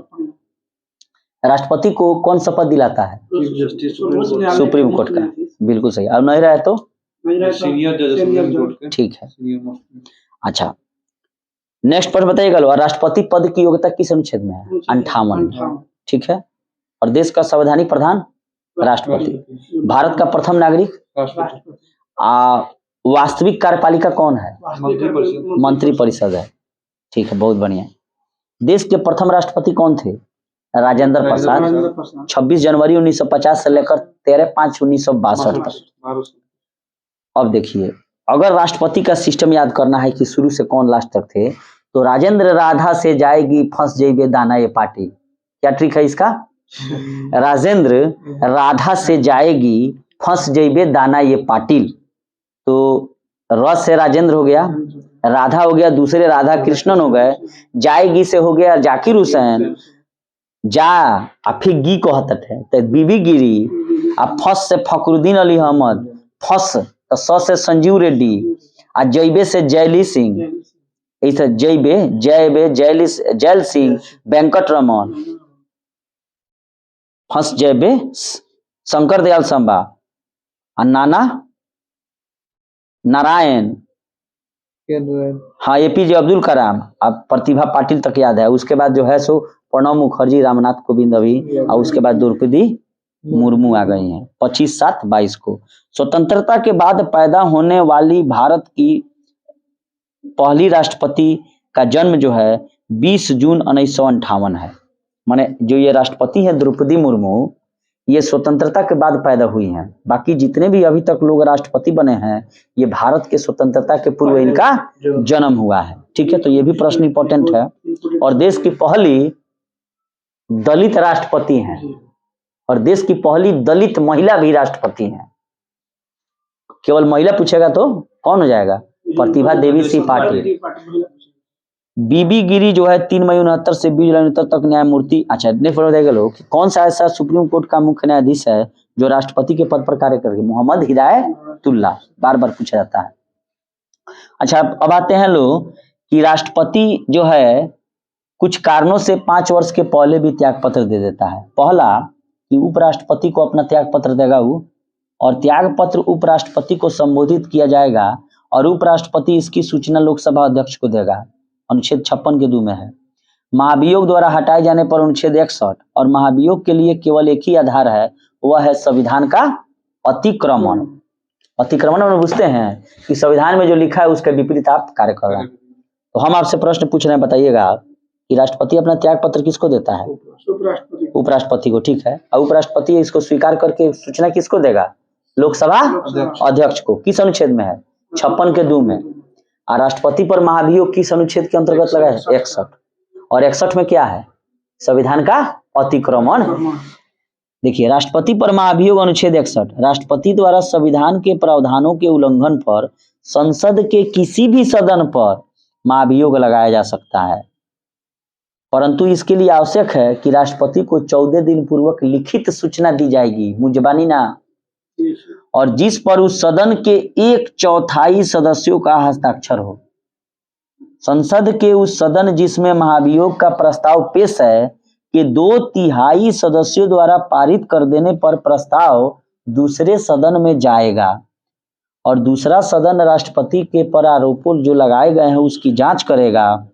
राष्ट्रपति को कौन शपथ दिलाता है? सुप्रीम कोर्ट का। बिल्कुल सही। अब नहीं रहे तो सीनियर जज सुप्रीम कोर्ट के। ठीक है। अच्छा, नेक्स्ट प्रश्न बताइएगा। राष्ट्रपति पद की योग्यता किस अनुच्छेद में है? 58 में। ठीक है। और देश का संवैधानिक प्रधान राष्ट्रपति। भारत का प्रथम नागरिक? वास्तविक कार्यपालिका कौन है? मंत्रिपरिषद है। ठीक है, बहुत बढ़िया। देश के प्रथम राष्ट्रपति कौन थे? राजेंद्र प्रसाद। 26 जनवरी 1950 से लेकर 13/5/1962 तक। अब देखिए, अगर राष्ट्रपति का सिस्टम याद करना है कि शुरू से कौन लास्ट तक थे, तो राजेंद्र राधा से जाएगी फंस जाइबे दाना ये पार्टी। क्या ट्रिक है इसका? राजेंद्र राधा से जाएगी फंस जाइबे दाना ये पाटिल। तो र से राजेंद्र हो गया, राधा हो गया, दूसरे राधा कृष्णन हो गए, जाएगी से हो गया जाकिर हुसैन, जा आ फिर गी कहत है तो बीबी गिरी, आ फंस से फखरुद्दीन अली अहमद, फंस तो स से संजीव रेड्डी, आ जैबे से जयली सिंह, ऐसे जैबे जैल सिंह, वेंकट रमन, फंस जैबे शंकर दयाल संबा, नाना नारायण, हाँ एपीजे अब्दुल कलाम, अब प्रतिभा पाटिल तक याद है। उसके बाद जो है सो प्रणब मुखर्जी, रामनाथ कोविंद अभी, और उसके बाद द्रौपदी मुर्मू आ गई हैं 25/7/22 को। स्वतंत्रता के बाद पैदा होने वाली भारत की पहली राष्ट्रपति का जन्म जो है 20 जून 1958 है। माने जो ये राष्ट्रपति है द्रौपदी मुर्मू, ये स्वतंत्रता के बाद पैदा हुई हैं। बाकी जितने भी अभी तक लोग राष्ट्रपति बने हैं, ये भारत के स्वतंत्रता के पूर्व इनका जन्म हुआ है। ठीक है, तो ये भी प्रश्न इंपॉर्टेंट है। और देश की पहली दलित राष्ट्रपति हैं, और देश की पहली दलित महिला भी राष्ट्रपति हैं। केवल महिला पूछेगा तो कौन हो जाएगा? प्रतिभा देवी सिंह पाटिल। बीबी गिरी जो है 3 मई 1969 से 20 जुलाई 1969 तक न्यायमूर्ति। अच्छा, नेक्स्ट बताइएगा लोग कौन सा ऐसा सुप्रीम कोर्ट का मुख्य न्यायाधीश है जो राष्ट्रपति के पद पर कार्य करेगी? मोहम्मद हिदायतुल्लाह, बार बार पूछा जाता है। अच्छा, अब आते हैं लोग कि राष्ट्रपति जो है कुछ कारणों से 5 वर्ष के पहले भी त्याग पत्र दे देता है। पहला कि उपराष्ट्रपति को अपना त्याग पत्र देगा वो, और त्याग पत्र उपराष्ट्रपति को संबोधित किया जाएगा, और उपराष्ट्रपति इसकी सूचना लोकसभा अध्यक्ष को देगा। अनुच्छेद 56 के 2 में है। महाभियोग द्वारा हटाए जाने पर अनुच्छेद 61, और महाभियोग के लिए केवल एक ही आधार है, वह है संविधान का अतिक्रमण। अतिक्रमण में बुझते हैं कि संविधान में जो लिखा है उसके विपरीत आप कार्य कर रहे हैं। तो हम आपसे प्रश्न पूछ रहे हैं, बताइएगा कि राष्ट्रपति अपना त्याग पत्र किसको देता है? उपराष्ट्रपति को। ठीक है, और उपराष्ट्रपति इसको स्वीकार करके सूचना किसको देगा? लोकसभा अध्यक्ष को। किस अनुच्छेद में है? 56 के 2 में। और राष्ट्रपति पर महाभियोग किस अनुच्छेद के अंतर्गत लगा है? 61। और 61 में क्या है? संविधान का अतिक्रमण। देखिए, राष्ट्रपति पर महाभियोग अनुच्छेद 61, राष्ट्रपति द्वारा संविधान के प्रावधानों के उल्लंघन पर संसद के किसी भी सदन पर महाभियोग लगाया जा सकता है, परंतु इसके लिए आवश्यक है कि राष्ट्रपति को 14 दिन पूर्वक लिखित सूचना दी जाएगी, मुंजबानी ना, और जिस पर उस सदन के 1/4 सदस्यों का हस्ताक्षर हो। संसद के उस सदन जिसमें महाभियोग का प्रस्ताव पेश है कि 2/3 सदस्यों द्वारा पारित कर देने पर प्रस्ताव दूसरे सदन में जाएगा, और दूसरा सदन राष्ट्रपति के पर आरोपों जो लगाए गए हैं उसकी जांच करेगा,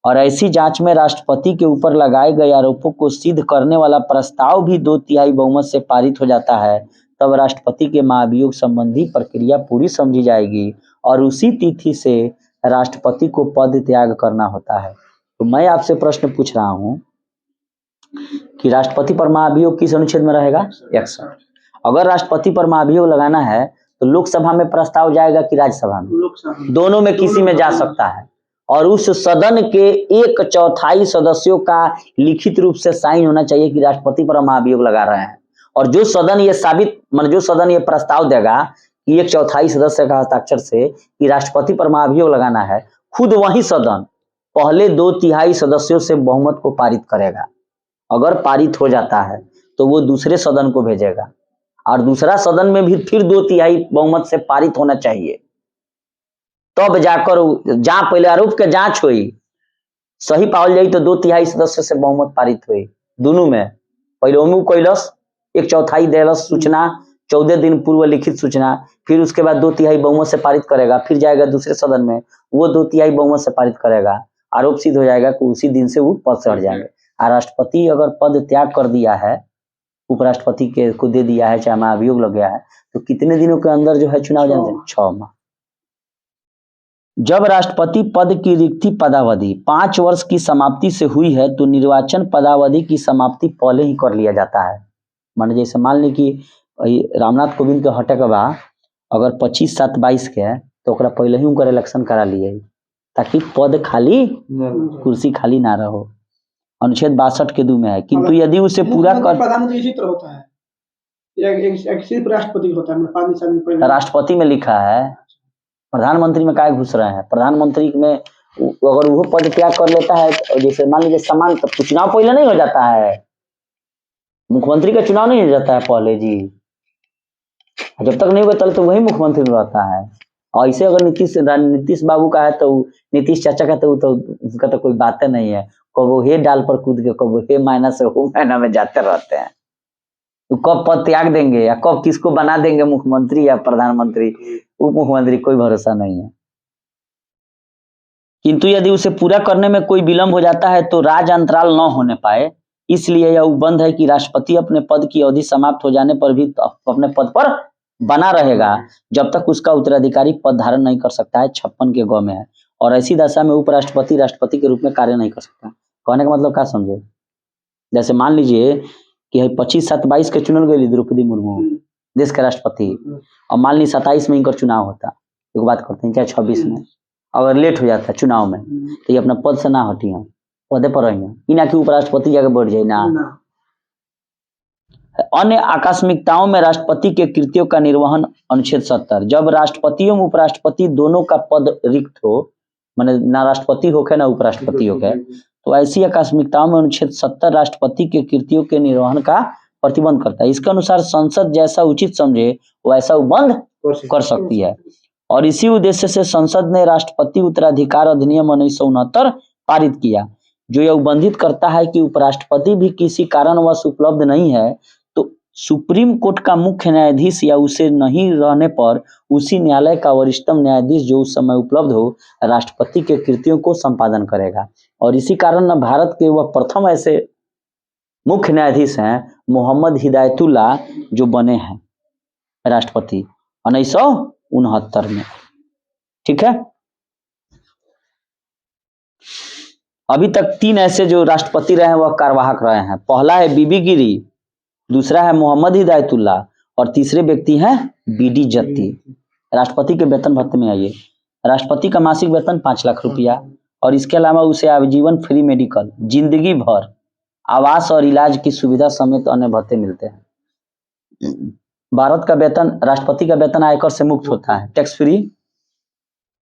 और ऐसी जांच में राष्ट्रपति के ऊपर लगाए गए आरोपों को सिद्ध करने वाला प्रस्ताव भी 2/3 बहुमत से पारित हो जाता है, तब राष्ट्रपति के महाभियोग संबंधी प्रक्रिया पूरी समझी जाएगी, और उसी तिथि से राष्ट्रपति को पद त्याग करना होता है। तो मैं आपसे प्रश्न पूछ रहा हूं कि राष्ट्रपति पर महाभियोग किस अनुच्छेद में रहेगा? 61। अगर राष्ट्रपति पर महाभियोग लगाना है तो लोकसभा में प्रस्ताव जाएगा कि राज्यसभा में? दोनों में किसी में जा सकता है। और उस सदन के 1/4 सदस्यों का लिखित रूप से साइन होना चाहिए कि राष्ट्रपति पर महाभियोग लगा रहे हैं। और जो सदन ये प्रस्ताव देगा कि 1/4 सदस्य का हस्ताक्षर से कि राष्ट्रपति पर महाभियोग लगाना है, खुद वही सदन पहले 2/3 सदस्यों से बहुमत को पारित करेगा। अगर पारित हो जाता है तो वो दूसरे सदन को भेजेगा और दूसरा सदन में भी फिर 2/3 बहुमत से पारित होना चाहिए, तब जाकर जहां पहले आरोप के जांच हुई सही पावल जाई तो 2/3 सदस्य से बहुमत पारित हुई। दोनों में पहले ओमू कैलस 1/4 देलस सूचना, 14 दिन पूर्व लिखित सूचना, फिर उसके बाद 2/3 बहुमत से पारित करेगा, फिर जाएगा दूसरे सदन में, वो 2/3 बहुमत से पारित करेगा, आरोप सिद्ध हो जाएगा कि उसी दिन से वो पद से हट जाएंगे। और राष्ट्रपति अगर पद त्याग कर दिया है, उपराष्ट्रपति के को दे दिया है, चाहे महाभियोग लग गया है, तो कितने दिनों के अंदर जो है चुनाव जानते हैं? 6 माह। जब राष्ट्रपति पद की रिक्ति पदावधि 5 वर्ष की समाप्ति से हुई है तो निर्वाचन पदावधि की समाप्ति पहले ही कर लिया जाता है। मान जैसे मान ली कि रामनाथ कोविंद के हटे के बाद अगर 25/7/22 के तो ओकरा पहले ही उनका इलेक्शन करा लिए ताकि पद खाली, कुर्सी खाली ना रहो। अनुच्छेद 62 के 2 में है। किंतु यदि उसे पूरा कर, प्रधानमंत्री इसी तरह होता है, एक सिर्फ राष्ट्रपति होता है, 5 साल पहले राष्ट्रपति में लिखा है, प्रधानमंत्री में काहे घुस रहे हैं? प्रधानमंत्री में अगर वो पद त्याग कर लेता है, जैसे मान लीजिए समान, तो चुनाव पहले नहीं हो जाता है, मुख्यमंत्री का चुनाव नहीं हो जाता है पहले जी, जब तक नहीं होता तो वही मुख्यमंत्री रहता है। और ऐसे अगर नीतीश बाबू का है तो नीतीश चाचा का तो उसका तो कोई बात नहीं है, कब हे डाल पर कूद के कब हे मायना से हो मायना में जाते रहते हैं। तो कब पद त्याग देंगे या कब किसको बना देंगे मुख्यमंत्री या प्रधानमंत्री, उप मुख्यमंत्री, कोई भरोसा नहीं है। किंतु यदि उसे पूरा करने में कोई विलंब हो जाता है तो राज अंतराल न होने पाए, इसलिए यह उपबंध है कि राष्ट्रपति अपने पद की अवधि समाप्त हो जाने पर भी अपने पद पर बना रहेगा जब तक उसका उत्तराधिकारी पद धारण नहीं कर सकता है। 56 के ग में है। और ऐसी दशा में उपराष्ट्रपति राष्ट्रपति के रूप में कार्य नहीं कर सकता। कहने का मतलब क्या समझे? जैसे मान लीजिए कि 25/7/22 के चुनल गई द्रौपदी मुर्मू देश के राष्ट्रपति, और मान ली 27 में इनका चुनाव होता, एक बात करते हैं, चाहे 26 में अगर लेट हो जाता चुनाव में तो ये अपना पद से ना हटी हैं, पदे पर रहेंगे, इना कि उपराष्ट्रपति जाके बढ़ जाए ना। अन्य आकस्मिकताओं में राष्ट्रपति के कृत्यों का निर्वहन, अनुच्छेद 70। जब राष्ट्रपति एवं उपराष्ट्रपति दोनों का पद रिक्त हो, माने ना राष्ट्रपति होके ना उपराष्ट्रपति होके, तो ऐसी आकस्मिकताओं में अनुच्छेद 70 राष्ट्रपति के कृत्यों के निर्वहन का प्रतिबंध करता है। इसके अनुसार संसद जैसा उचित समझे वैसा उपबंध कर सकती है। और इसी उद्देश्य से संसद ने राष्ट्रपति उत्तराधिकार अधिनियम 1969 पारित किया, जो यह उल्लंघित करता है कि उपराष्ट्रपति भी किसी कारणवश उपलब्ध नहीं है तो सुप्रीम कोर्ट का मुख्य न्यायाधीश या उसे नहीं रहने पर उसी न्यायालय का वरिष्ठतम न्यायाधीश जो उस समय उपलब्ध हो राष्ट्रपति के कृत्यों को संपादन करेगा। और इसी कारण भारत के वह प्रथम ऐसे मुख्य न्यायाधीश हैं मोहम्मद हिदायतुल्लाह जो बने हैं राष्ट्रपति 1969 में। ठीक है, अभी तक 3 ऐसे जो राष्ट्रपति रहे हैं वह कार्यवाहक रहे हैं। पहला है बीबी गिरी, दूसरा है मोहम्मद हिदायतुल्लाह और तीसरे व्यक्ति हैं बीडी जत्ती। राष्ट्रपति के वेतन भत्ते में आइए, राष्ट्रपति का मासिक वेतन 5 लाख रुपया और इसके अलावा उसे आजीवन फ्री मेडिकल, जिंदगी भर आवास और इलाज की सुविधा समेत अन्य भत्ते मिलते हैं। भारत का वेतन, राष्ट्रपति का वेतन आयकर से मुक्त होता है, टैक्स फ्री।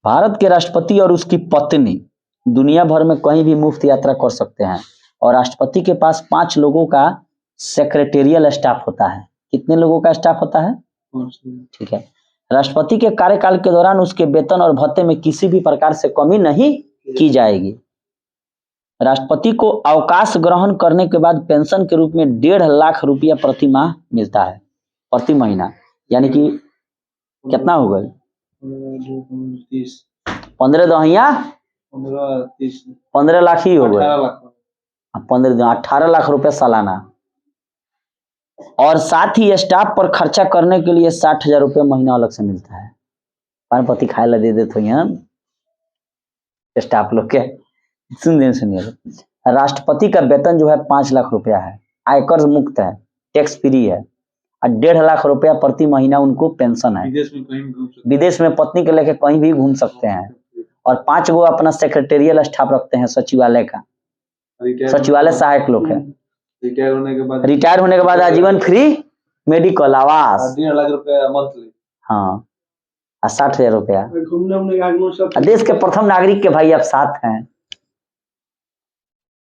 भारत के राष्ट्रपति और उसकी पत्नी दुनिया भर में कहीं भी मुफ्त यात्रा कर सकते हैं और राष्ट्रपति के पास 5 लोगों का सेक्रेटेरियल स्टाफ होता है। कितने लोगों का स्टाफ होता है? 5। ठीक है, राष्ट्रपति के कार्यकाल के दौरान उसके वेतन और भत्ते में किसी भी प्रकार से कमी नहीं की जाएगी। राष्ट्रपति को अवकाश ग्रहण करने के बाद पेंशन के रूप में 1.5 लाख रुपया प्रति माह मिलता है, प्रति महीना, यानी कि कितना हो गए? 15 लाख ही हो गए, 18 लाख रुपया सालाना। और साथ ही स्टाफ पर खर्चा करने के लिए 60,000 रुपया महीना अलग से मिलता है। पान पति खाए ला दे देते हैं। स्टाफ लोग के। सुनिए, राष्ट्रपति का वेतन जो है 5 लाख रुपया है, आयकर मुक्त है, टैक्स फ्री है, और 1.5 लाख रुपया प्रति महीना उनको पेंशन है। विदेश में कहीं भी घूम सकते विदेश में पत्नी के लेके कहीं भी घूम सकते हैं। और 5 गो अपना सेक्रेटेरियल स्टाफ रखते हैं, सचिवालय का, सचिवालय सहायक लोग है। रिटायर होने के बाद आजीवन फ्री मेडिकल, आवास, 1.5 लाख रुपया मंथली। हाँ, 60,000 रुपया। घूमने उमने का सब देश के प्रथम नागरिक के भाई आप साथ हैं,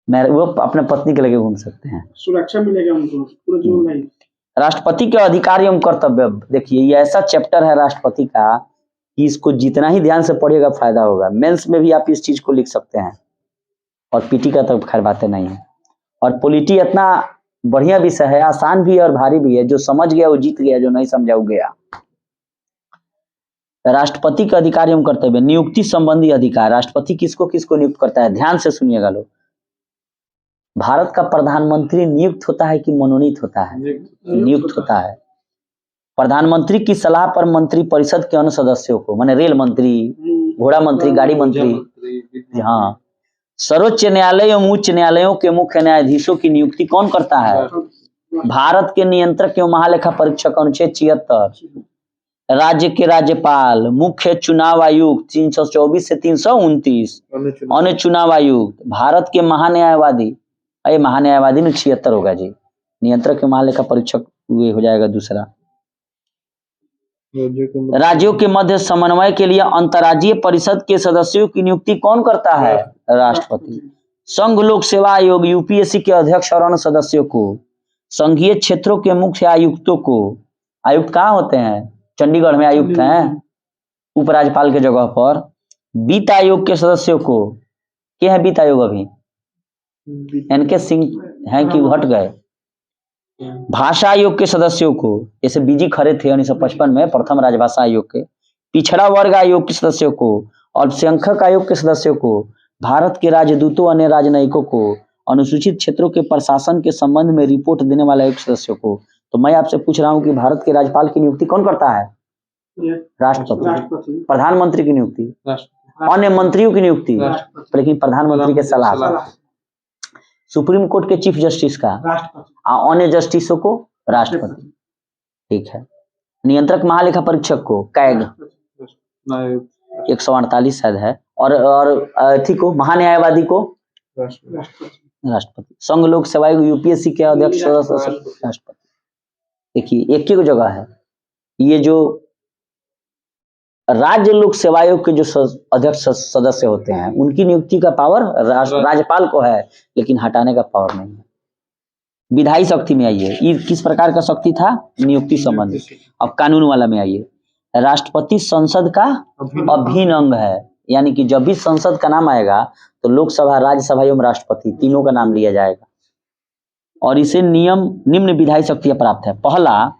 वो अपने पत्नी के लेके घूम सकते हैं, सुरक्षा मिलेगा उनको पूरा जीवन लाइफ। राष्ट्रपति के अधिकार एवं कर्तव्य। देखिए ये ऐसा चैप्टर है राष्ट्रपति का कि इसको जितना ही ध्यान से पढ़िएगा फायदा होगा। मेंस में भी आप इस चीज को लिख सकते हैं, और पीटी का तो खैर बातें नहीं है। और पॉलिटी इतना बढ़िया विषय है, आसान भी है और भारी भी है। जो समझ गया वो जीत गया, जो नहीं समझा वो गया। राष्ट्रपति का अधिकार एवं कर्तव्य। नियुक्ति संबंधी अधिकार। राष्ट्रपति किसको किसको नियुक्त करता है, ध्यान से सुनिएगा लोग। भारत का प्रधानमंत्री नियुक्त होता है कि मनोनीत होता है? नियुक्त होता है। प्रधानमंत्री की सलाह पर मंत्री परिषद के अन्य सदस्यों को, माने रेल मंत्री, घोड़ा मंत्री, गाड़ी मंत्री, हाँ, सर्वोच्च न्यायालय एवं उच्च न्यायालयों के मुख्य न्यायाधीशों की नियुक्ति कौन करता है? भारत के नियंत्रक एवं महालेखा परीक्षक, अनुच्छेद 76। राज्य के राज्यपाल, मुख्य चुनाव आयुक्त 324 से 329, अन्य चुनाव आयुक्त, भारत के महान्यायवादी, अरे महान्यायवादी में 76 होगा जी, नियंत्रक एवं महालेखा परीक्षक ये हो जाएगा दूसरा। राज्यों के मध्य समन्वय के लिए अंतर्राज्यीय परिषद के सदस्यों की नियुक्ति कौन करता है? राष्ट्रपति। संघ लोक सेवा आयोग यूपीएससी के अध्यक्ष और अन्य सदस्यों को, संघीय क्षेत्रों के मुख्य आयुक्तों को, आयुक्त कहाँ होते हैं? चंडीगढ़ में आयुक्त हैं, उपराज्यपाल के जगह पर। वित्त आयोग के सदस्यों को, क्या है वित्त आयोग अभी? एनके सिंह हैं कि हट गए? भाषा आयोग के सदस्यों को, जैसे बीजी खरे थे 1955 में प्रथम राजभाषा आयोग के। पिछड़ा वर्ग आयोग के सदस्यों को, अल्पसंख्यक आयोग के सदस्यों को, भारत के राजदूतों, अन्य राजनयिकों को, अनुसूचित क्षेत्रों के प्रशासन के संबंध में रिपोर्ट देने वाले आयोग के सदस्यों को। तो मैं आपसे पूछ रहा हूँ कि भारत के राज्यपाल की नियुक्ति कौन करता है? राष्ट्रपति। प्रधानमंत्री की नियुक्ति, अन्य मंत्रियों की नियुक्ति, लेकिन प्रधानमंत्री के सलाह पर। सुप्रीम कोर्ट के चीफ जस्टिस का, अन्य जस्टिसों को राष्ट्रपति। ठीक है। नियंत्रक महालेखा परीक्षक को कैग 148 शायद है, और ठीक को महान्यायवादी को राष्ट्रपति। संघ लोक सेवा आयोग यूपीएससी के अध्यक्ष राष्ट्रपति। देखिए एक ही जगह है। ये जो राज्य लोक सेवा आयोग के जो अध्यक्ष सदस्य होते हैं उनकी नियुक्ति का पावर राज्यपाल को है, लेकिन हटाने का पावर नहीं है। विधायी शक्ति में आइए, ये किस प्रकार का शक्ति था? नियुक्ति संबंधी। अब कानून वाला में आइए। राष्ट्रपति संसद का अभिन्न अंग है, यानी कि जब भी संसद का नाम आएगा तो लोकसभा, राज्यसभा एवं राष्ट्रपति तीनों का नाम लिया जाएगा। और इसे निम्न विधायी शक्तियां प्राप्त है। पहला,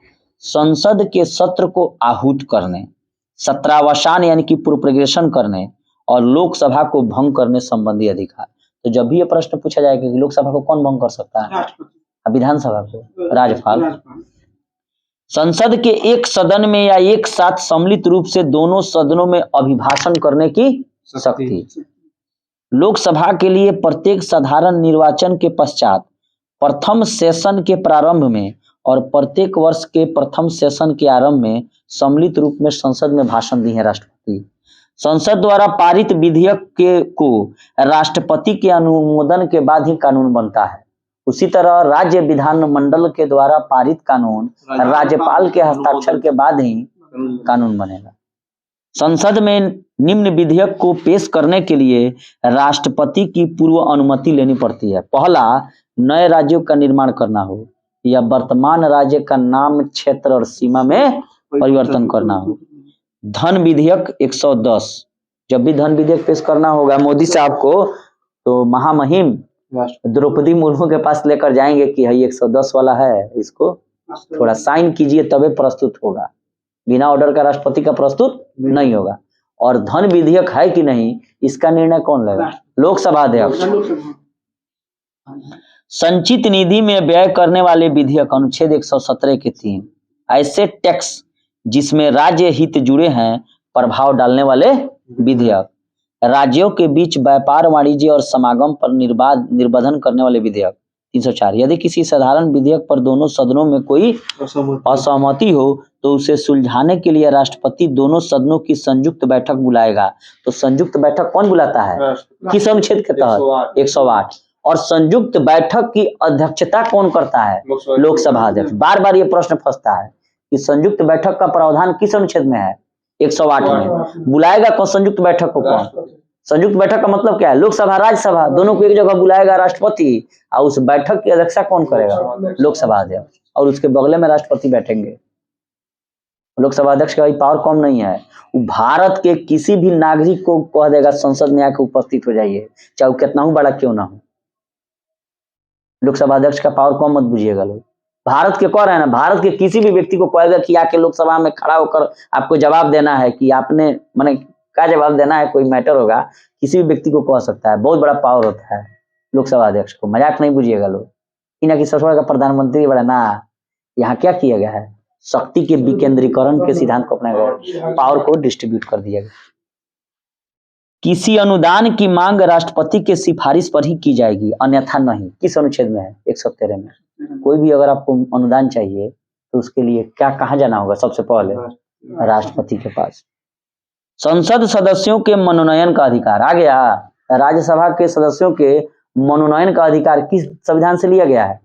संसद के सत्र को आहूत करने, सत्रावसान यानी कि प्रोपगेशन करने, और लोकसभा को भंग करने संबंधी अधिकार। तो जब भी ये प्रश्न पूछा जाएगा कि लोकसभा को कौन भंग कर सकता है? विधानसभा को राज्यपाल। संसद के एक सदन में या एक साथ सम्मिलित रूप से दोनों सदनों में अभिभाषण करने की शक्ति। लोकसभा के लिए प्रत्येक साधारण निर्वाचन के पश्चात प्रथम सेशन के प्रारंभ में और प्रत्येक वर्ष के प्रथम सेशन के आरंभ में सम्मिलित रूप में संसद में भाषण दी है राष्ट्रपति। संसद द्वारा पारित विधेयक को राष्ट्रपति के अनुमोदन के बाद ही कानून बनता है। उसी तरह राज्य विधानमंडल के द्वारा पारित कानून राज्यपाल के हस्ताक्षर के बाद ही कानून बनेगा। संसद में निम्न विधेयक को पेश करने के लिए राष्ट्रपति की पूर्व अनुमति लेनी पड़ती है। पहला, नए राज्यों का निर्माण करना हो या वर्तमान राज्य का नाम, क्षेत्र और सीमा में परिवर्तन करना हो। धन विधेयक 110, जब भी धन विधेयक पेश करना होगा मोदी साहब को तो महामहिम द्रौपदी मुर्मू के पास लेकर जाएंगे कि ये 110 वाला है, इसको थोड़ा साइन कीजिए तभी प्रस्तुत होगा। बिना ऑर्डर का राष्ट्रपति का प्रस्तुत नहीं होगा। और धन विधेयक है कि नहीं इसका निर्णय कौन लेगा? लोकसभा अध्यक्ष। संचित निधि में व्यय करने वाले विधेयक, अनुच्छेद 117 के 3, ऐसे टैक्स जिसमें राज्य हित जुड़े हैं प्रभाव डालने वाले विधेयक। राज्यों के बीच व्यापार वाणिज्य और समागम पर निर्बंधन करने वाले विधेयक 304। यदि किसी साधारण विधेयक पर दोनों सदनों में कोई असहमति हो तो उसे सुलझाने के लिए राष्ट्रपति दोनों सदनों की संयुक्त बैठक बुलाएगा। तो संयुक्त बैठक कौन बुलाता है? किस अनुच्छेद के तहत? 108। और संयुक्त बैठक की अध्यक्षता कौन करता है? लोकसभा अध्यक्ष। बार बार ये प्रश्न फंसता है कि संयुक्त बैठक का प्रावधान किस अनुच्छेद में है? 108 में। बुलाएगा कौन संयुक्त बैठक को? कौन? संयुक्त बैठक का मतलब क्या है? लोकसभा राज्यसभा दोनों को एक जगह बुलाएगा राष्ट्रपति, और उस बैठक की अध्यक्षता कौन करेगा? लोकसभा अध्यक्ष। और उसके बगले में राष्ट्रपति बैठेंगे। लोकसभा अध्यक्ष का पावर कम नहीं है, वो भारत के किसी भी नागरिक को कह देगा संसद में आकर उपस्थित हो जाइए, चाहे वो कितना ही बड़ा क्यों ना हो। लोकसभा अध्यक्ष का पावर कम मत बुझिएगा लोग। भारत के कह रहे हैं ना, भारत के किसी भी व्यक्ति को कहेगा कि आके लोकसभा में खड़ा होकर आपको जवाब देना है कि आपने माने क्या जवाब देना है, कोई मैटर होगा, किसी भी व्यक्ति को कह सकता है। बहुत बड़ा पावर होता है लोकसभा अध्यक्ष को, मजाक नहीं बुझिएगा लोग। कि ना कि सबसे बड़ा प्रधानमंत्री बड़ा ना, यहाँ क्या किया गया है? शक्ति के विकेंद्रीकरण के सिद्धांत को अपनाया गया, पावर को डिस्ट्रीब्यूट कर दिया गया। किसी अनुदान की मांग राष्ट्रपति के सिफारिश पर ही की जाएगी, अन्यथा नहीं। किस अनुच्छेद में है? 113 में। कोई भी अगर आपको अनुदान चाहिए तो उसके लिए क्या कहाँ जाना होगा? सबसे पहले राष्ट्रपति के पास। संसद सदस्यों के मनोनयन का अधिकार आ गया। राज्यसभा के सदस्यों के मनोनयन का अधिकार किस संविधान से लिया गया है?